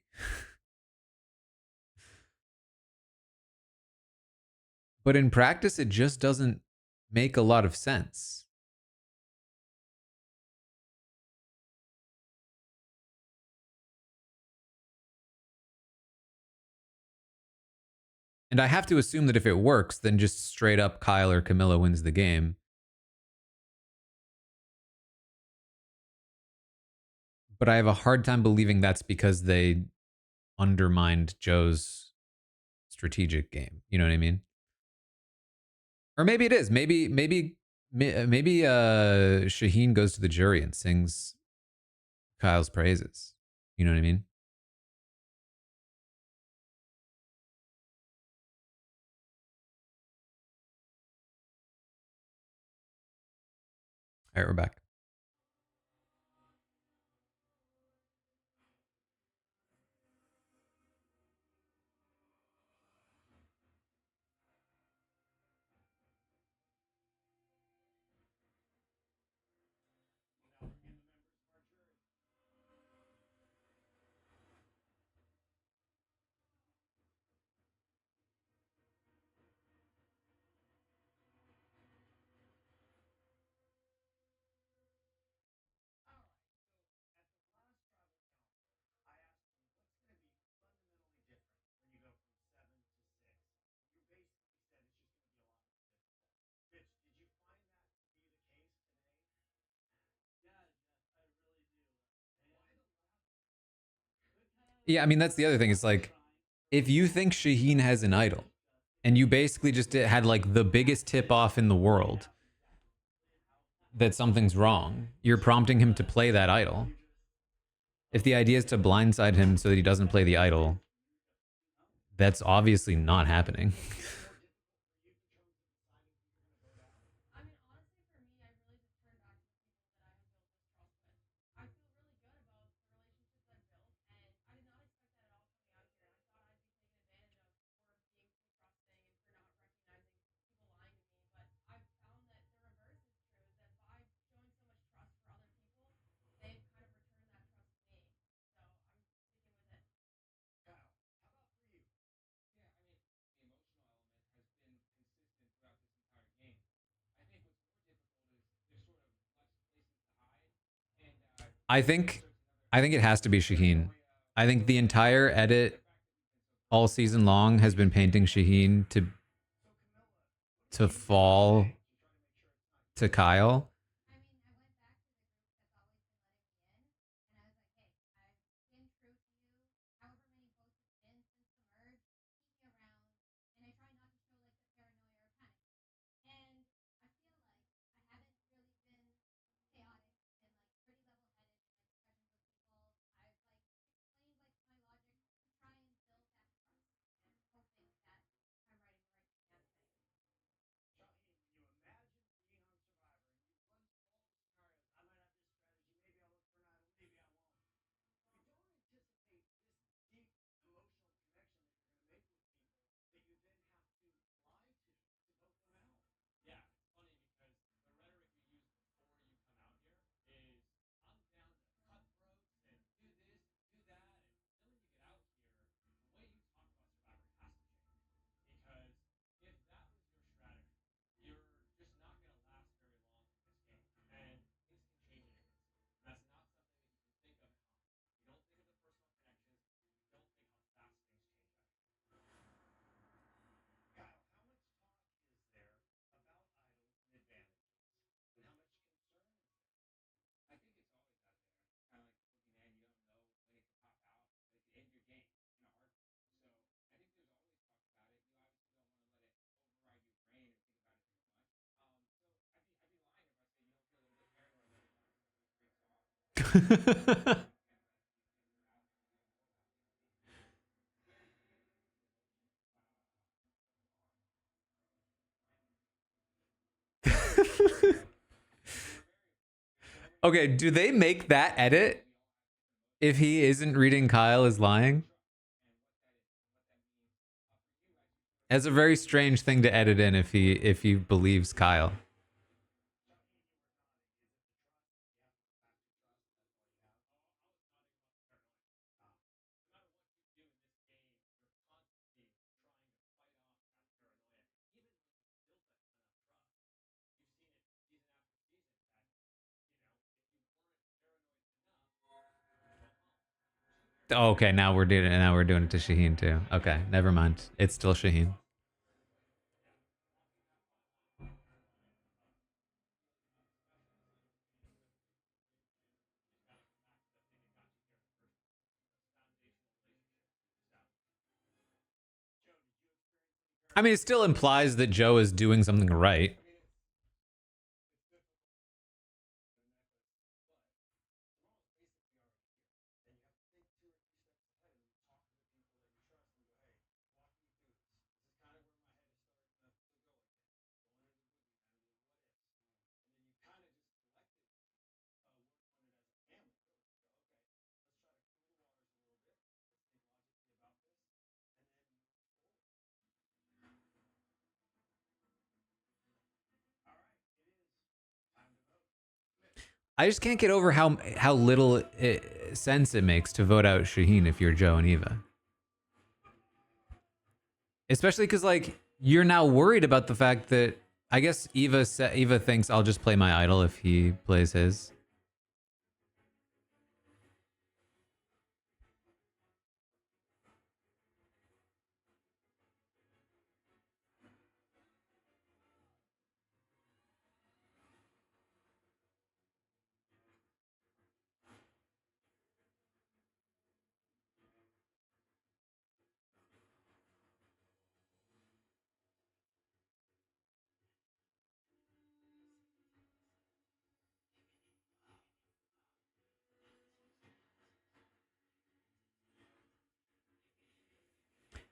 But in practice it just doesn't make a lot of sense. And I have to assume that if it works, then just straight up Kyle or Camilla wins the game. But I have a hard time believing that's because they undermined Joe's strategic game. You know what I mean? Or maybe it is. Maybe Shaheen goes to the jury and sings Kyle's praises. You know what I mean? All right, we're back. Yeah, I mean that's the other thing. It's like if you think Shaheen has an idol, and you basically just had like the biggest tip off in the world that something's wrong, you're prompting him to play that idol. If the idea is to blindside him so that he doesn't play the idol, that's obviously not happening. I think I think it has to be Shaheen. I think the entire edit all season long has been painting Shaheen to fall to Kyle. Okay, do they make that edit if he isn't reading Kyle is lying? That's a very strange thing to edit in if he believes Kyle. Oh, okay, now we're doing it to Shaheen too. Okay, never mind. It's still Shaheen. I mean, it still implies that Joe is doing something right. I just can't get over how little sense it makes to vote out Shaheen if you're Joe and Eva. Especially because like you're now worried about the fact that I guess Eva thinks I'll just play my idol if he plays his.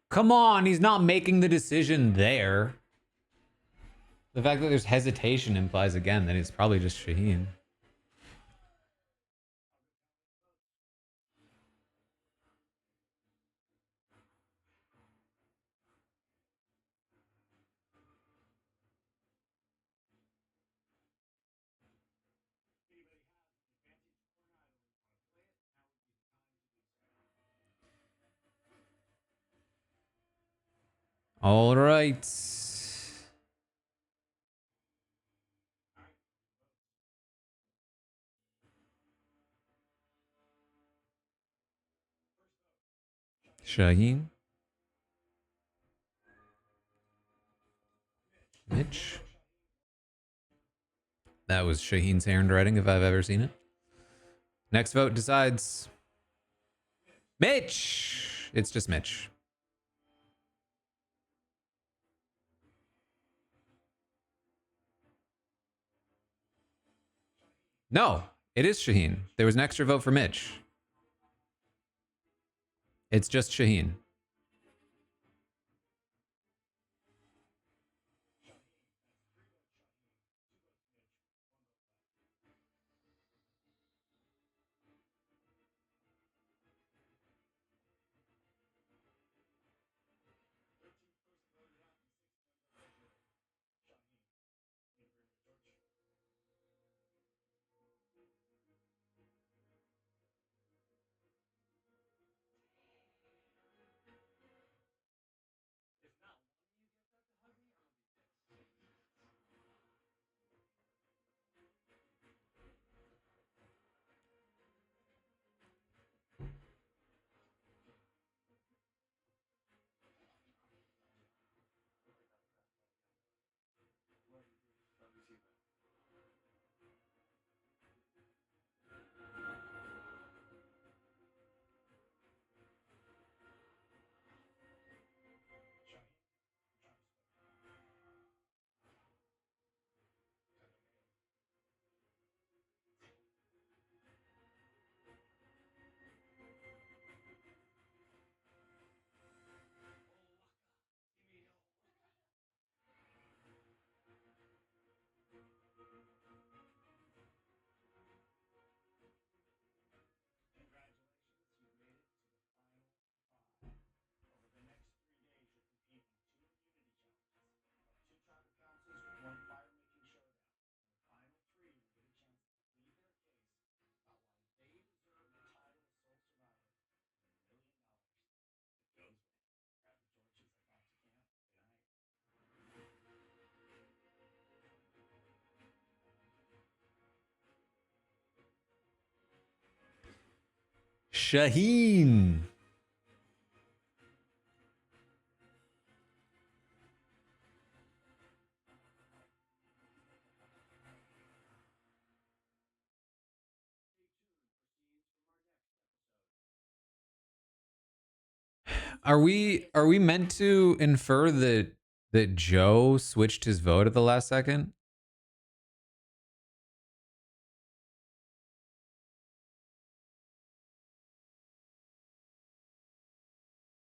Come on, he's not making the decision there. The fact that there's hesitation implies again that it's probably just Shaheen. All right. Shaheen. Mitch. That was Shaheen's handwriting if I've ever seen it. Next vote decides. Mitch! It's just Mitch. No, it is Shaheen. There was an extra vote for Mitch. It's just Shaheen. Shaheen. Are we meant to infer that Joe switched his vote at the last second?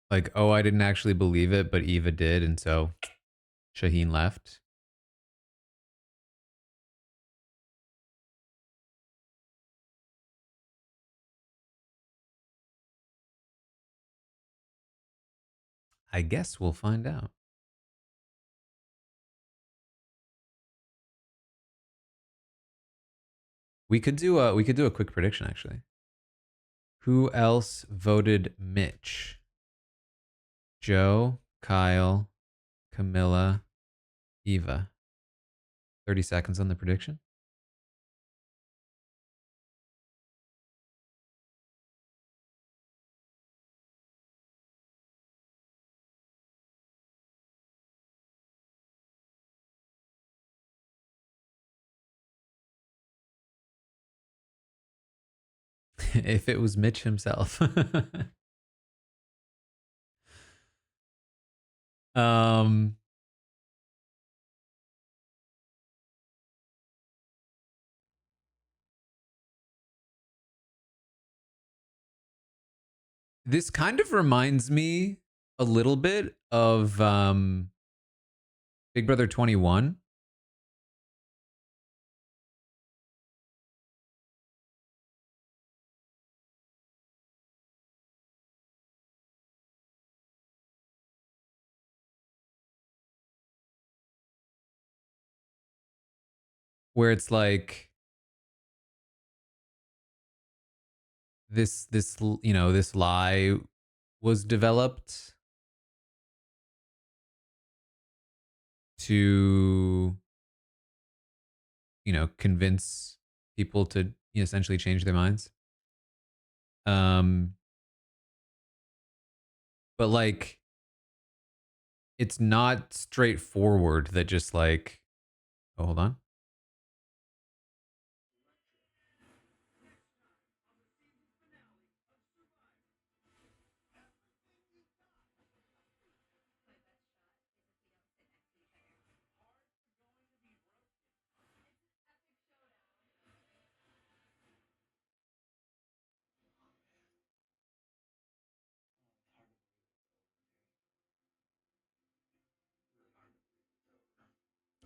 Like, oh, I didn't actually believe it, but Eva did, and so Shaheen left. I guess we'll find out. we could do a quick prediction actually. Who else voted Mitch? Joe, Kyle, Camilla, Eva. 30 seconds on the prediction. If it was Mitch himself. um this kind of reminds me a little bit of Big Brother 21, where it's like this you know, this lie was developed to, you know, convince people to, you know, essentially change their minds. Um but like it's not straightforward that just like, oh, hold on.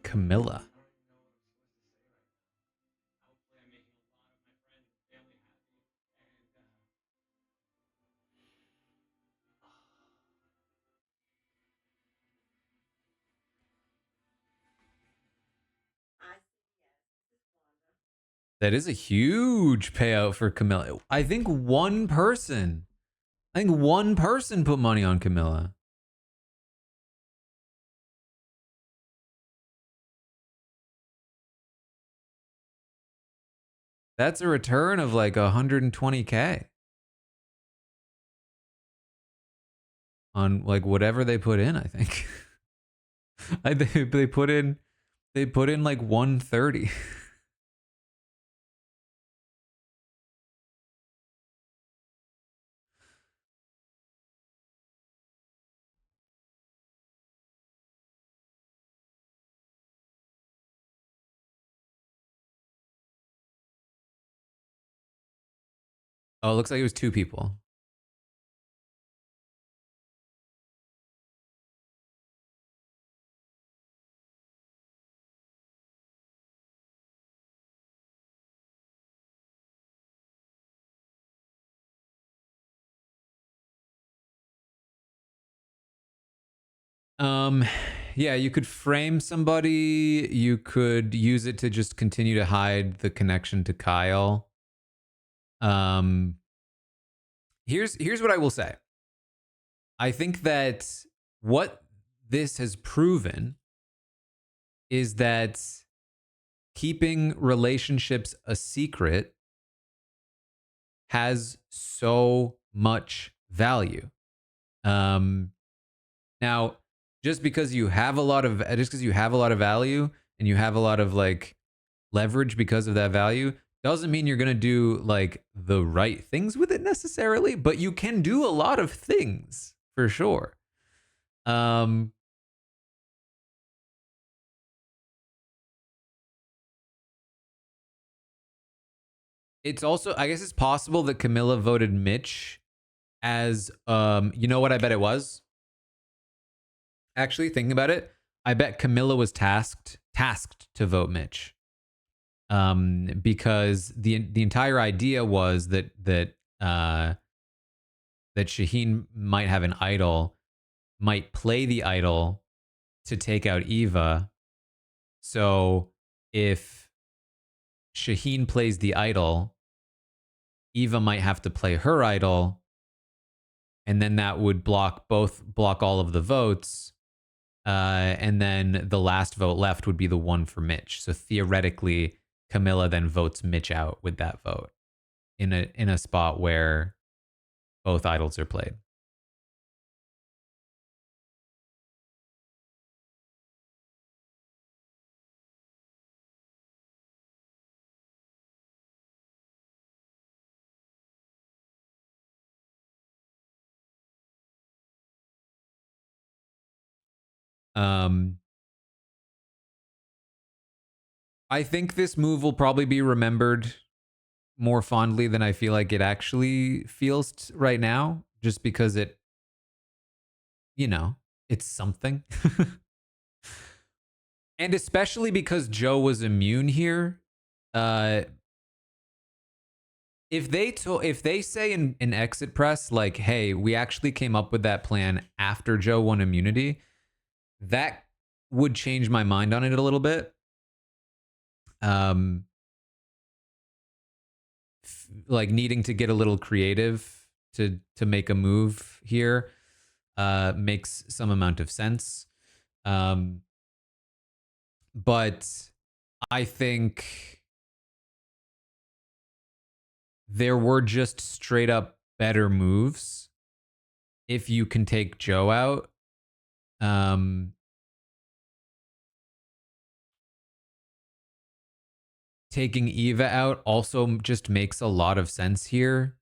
Camilla. That is a huge payout for Camilla. I think one person put money on Camilla. That's a return of like 120K on like whatever they put in, I think. They put in like 130. Oh, it looks like it was two people. Um, yeah, you could frame somebody. You could use it to just continue to hide the connection to Kyle. Um, here's what I will say. I think that what this has proven is that keeping relationships a secret has so much value. Um, Now, just because you have a lot of value and you have a lot of like leverage because of that value doesn't mean you're going to do like the right things with it necessarily, but you can do a lot of things for sure. Um it's also, I guess it's possible that Camilla voted Mitch as you know what I bet it was? Actually, thinking about it, I bet Camilla was tasked to vote Mitch. Because the entire idea was that Shaheen might have an idol, might play the idol to take out Eva. So if Shaheen plays the idol, Eva might have to play her idol, and then that would block all of the votes. And then the last vote left would be the one for Mitch. So theoretically, Camilla then votes Mitch out with that vote in a spot where both idols are played. I think this move will probably be remembered more fondly than I feel like it actually feels right now, just because it, it's something. And especially because Joe was immune here. If they say in exit press, like, hey, we actually came up with that plan after Joe won immunity, that would change my mind on it a little bit. Like needing to get a little creative to make a move here makes some amount of sense. But I think there were just straight up better moves if you can take Joe out. Taking Eva out also just makes a lot of sense here.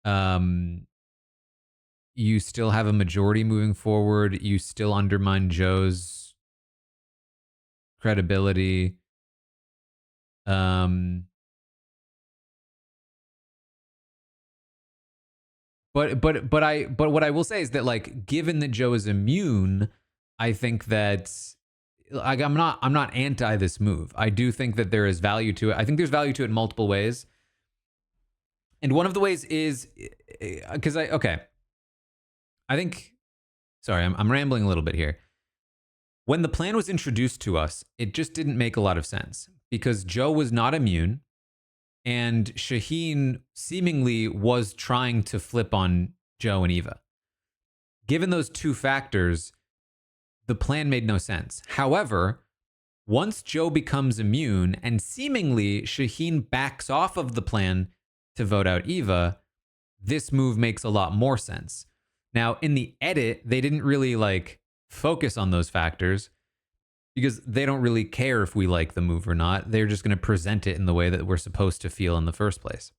You still have a majority moving forward. You still undermine Joe's credibility. But what I will say is that, like, given that Joe is immune, I think that, like, I'm not anti this move. I do think that there is value to it. I think there's value to it in multiple ways. And one of the ways is because I think, sorry, I'm rambling a little bit here. When the plan was introduced to us, it just didn't make a lot of sense because Joe was not immune and Shaheen seemingly was trying to flip on Joe and Eva. Given those two factors, the plan made no sense. However, once Joe becomes immune and seemingly Shaheen backs off of the plan to vote out Eva, this move makes a lot more sense. Now, in the edit, they didn't really like focus on those factors because they don't really care if we like the move or not. They're just going to present it in the way that we're supposed to feel in the first place.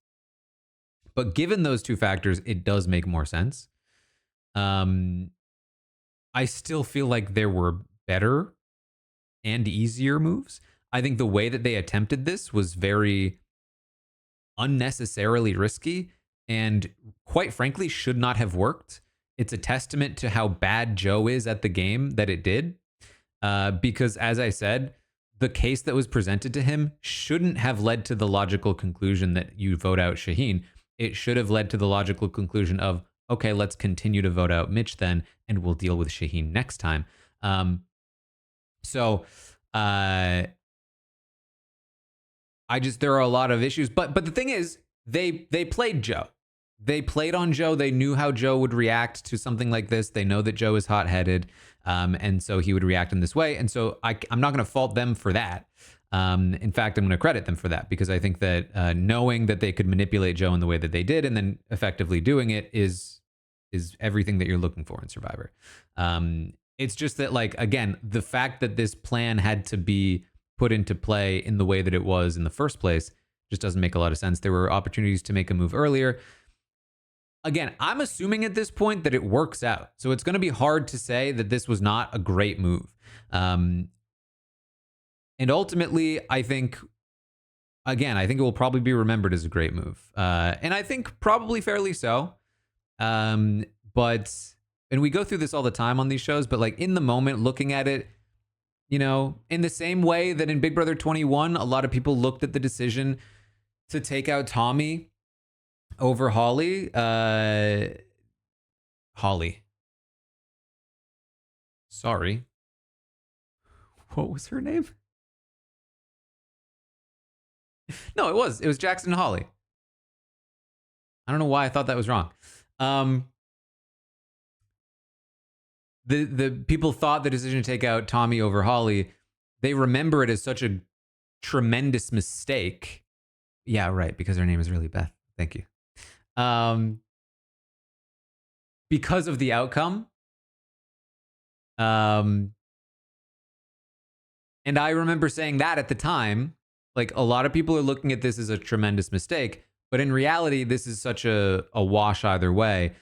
But given those two factors, it does make more sense. I still feel like there were better and easier moves. I think the way that they attempted this was very unnecessarily risky and, quite frankly, should not have worked. It's a testament to how bad Joe is at the game that it did. Because, as I said, the case that was presented to him shouldn't have led to the logical conclusion that you vote out Shaheen. It should have led to the logical conclusion of, okay, let's continue to vote out Mitch then, and we'll deal with Shaheen next time. There are a lot of issues, but the thing is, they played Joe. They played on Joe. They knew how Joe would react to something like this. They know that Joe is hot-headed, and so he would react in this way. And so I'm not going to fault them for that. In fact, I'm going to credit them for that because I think that knowing that they could manipulate Joe in the way that they did and then effectively doing it is everything that you're looking for in Survivor. It's just that, like, again, the fact that this plan had to be put into play in the way that it was in the first place just doesn't make a lot of sense. There were opportunities to make a move earlier. Again, I'm assuming at this point that it works out. So it's going to be hard to say that this was not a great move. And ultimately, I think it will probably be remembered as a great move. And I think probably fairly so. And we go through this all the time on these shows, but like in the moment, looking at it, in the same way that in Big Brother 21, a lot of people looked at the decision to take out Tommy over Holly. Holly. Sorry. What was her name? No, it was. It was Jackson and Holly. I don't know why I thought that was wrong. The people thought the decision to take out Tommy over Holly, they remember it as such a tremendous mistake. Yeah, right, because her name is really Beth. Thank you. Because of the outcome. And I remember saying that at the time, like a lot of people are looking at this as a tremendous mistake, but in reality, this is such a wash either way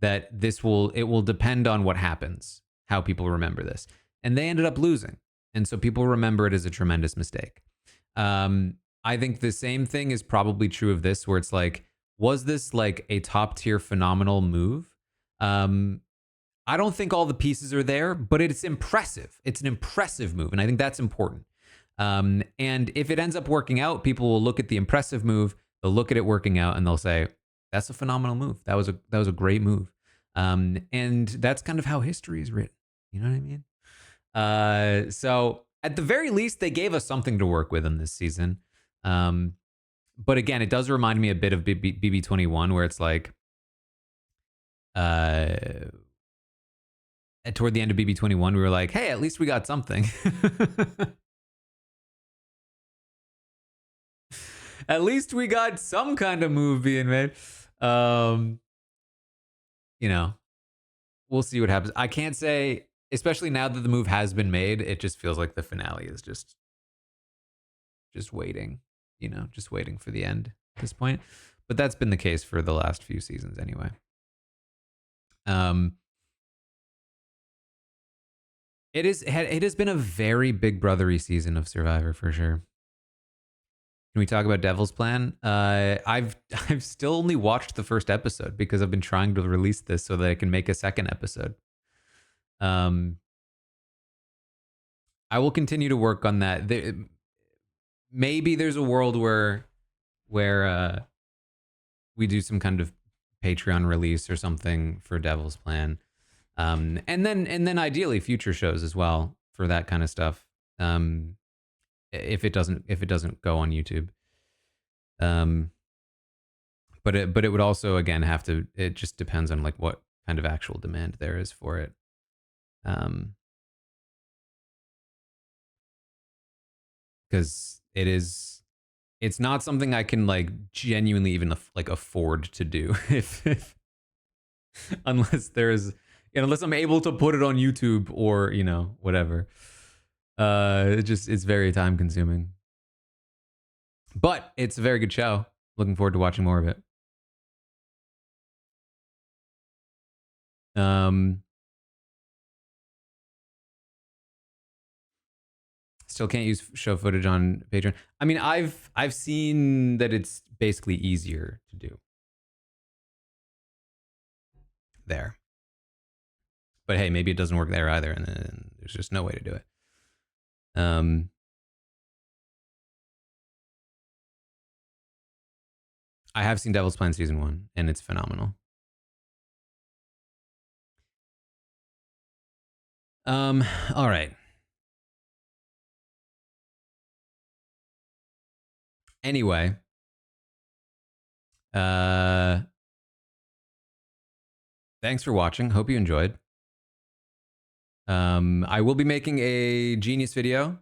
that it will depend on what happens, how people remember this. And they ended up losing. And so people remember it as a tremendous mistake. I think the same thing is probably true of this, where it's like, was this like a top tier phenomenal move? I don't think all the pieces are there, but it's impressive. It's an impressive move, and I think that's important. And if it ends up working out, people will look at the impressive move, they'll look at it working out, and they'll say, "That's a phenomenal move. That was a great move." And that's kind of how history is written. You know what I mean? So at the very least, they gave us something to work with in this season. But again, it does remind me a bit of BB21, where it's like, toward the end of BB21, we were like, hey, at least we got something. At least we got some kind of move being made. You know, we'll see what happens. I can't say, especially now that the move has been made, it just feels like the finale is just waiting, just waiting for the end at this point. But that's been the case for the last few seasons anyway. It has been a very Big Brothery season of Survivor for sure. Can we talk about Devil's Plan? I've still only watched the first episode because I've been trying to release this so that I can make a second episode. I will continue to work on that. Maybe there's a world where we do some kind of Patreon release or something for Devil's Plan. And then ideally future shows as well for that kind of stuff. If it doesn't go on YouTube. But it would also, again, have to, it just depends on like what kind of actual demand there is for it. Because it's not something I can like genuinely even like afford to do if unless unless I'm able to put it on YouTube or, whatever. It's very time consuming. But it's a very good show. Looking forward to watching more of it. Still can't use show footage on Patreon. I mean, I've seen that it's basically easier to do there. But hey, maybe it doesn't work there either, and then there's just no way to do it. I have seen Devil's Plan season 1, and it's phenomenal. All right. Anyway, thanks for watching. Hope you enjoyed. I will be making a Genius video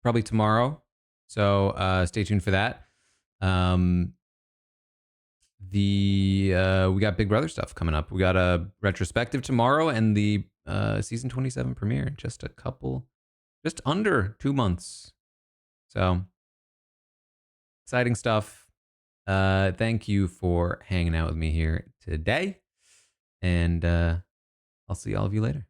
probably tomorrow, so stay tuned for that. We got Big Brother stuff coming up. We got a retrospective tomorrow and the season 27 premiere in just under 2 months. So exciting stuff. Thank you for hanging out with me here today, and I'll see all of you later.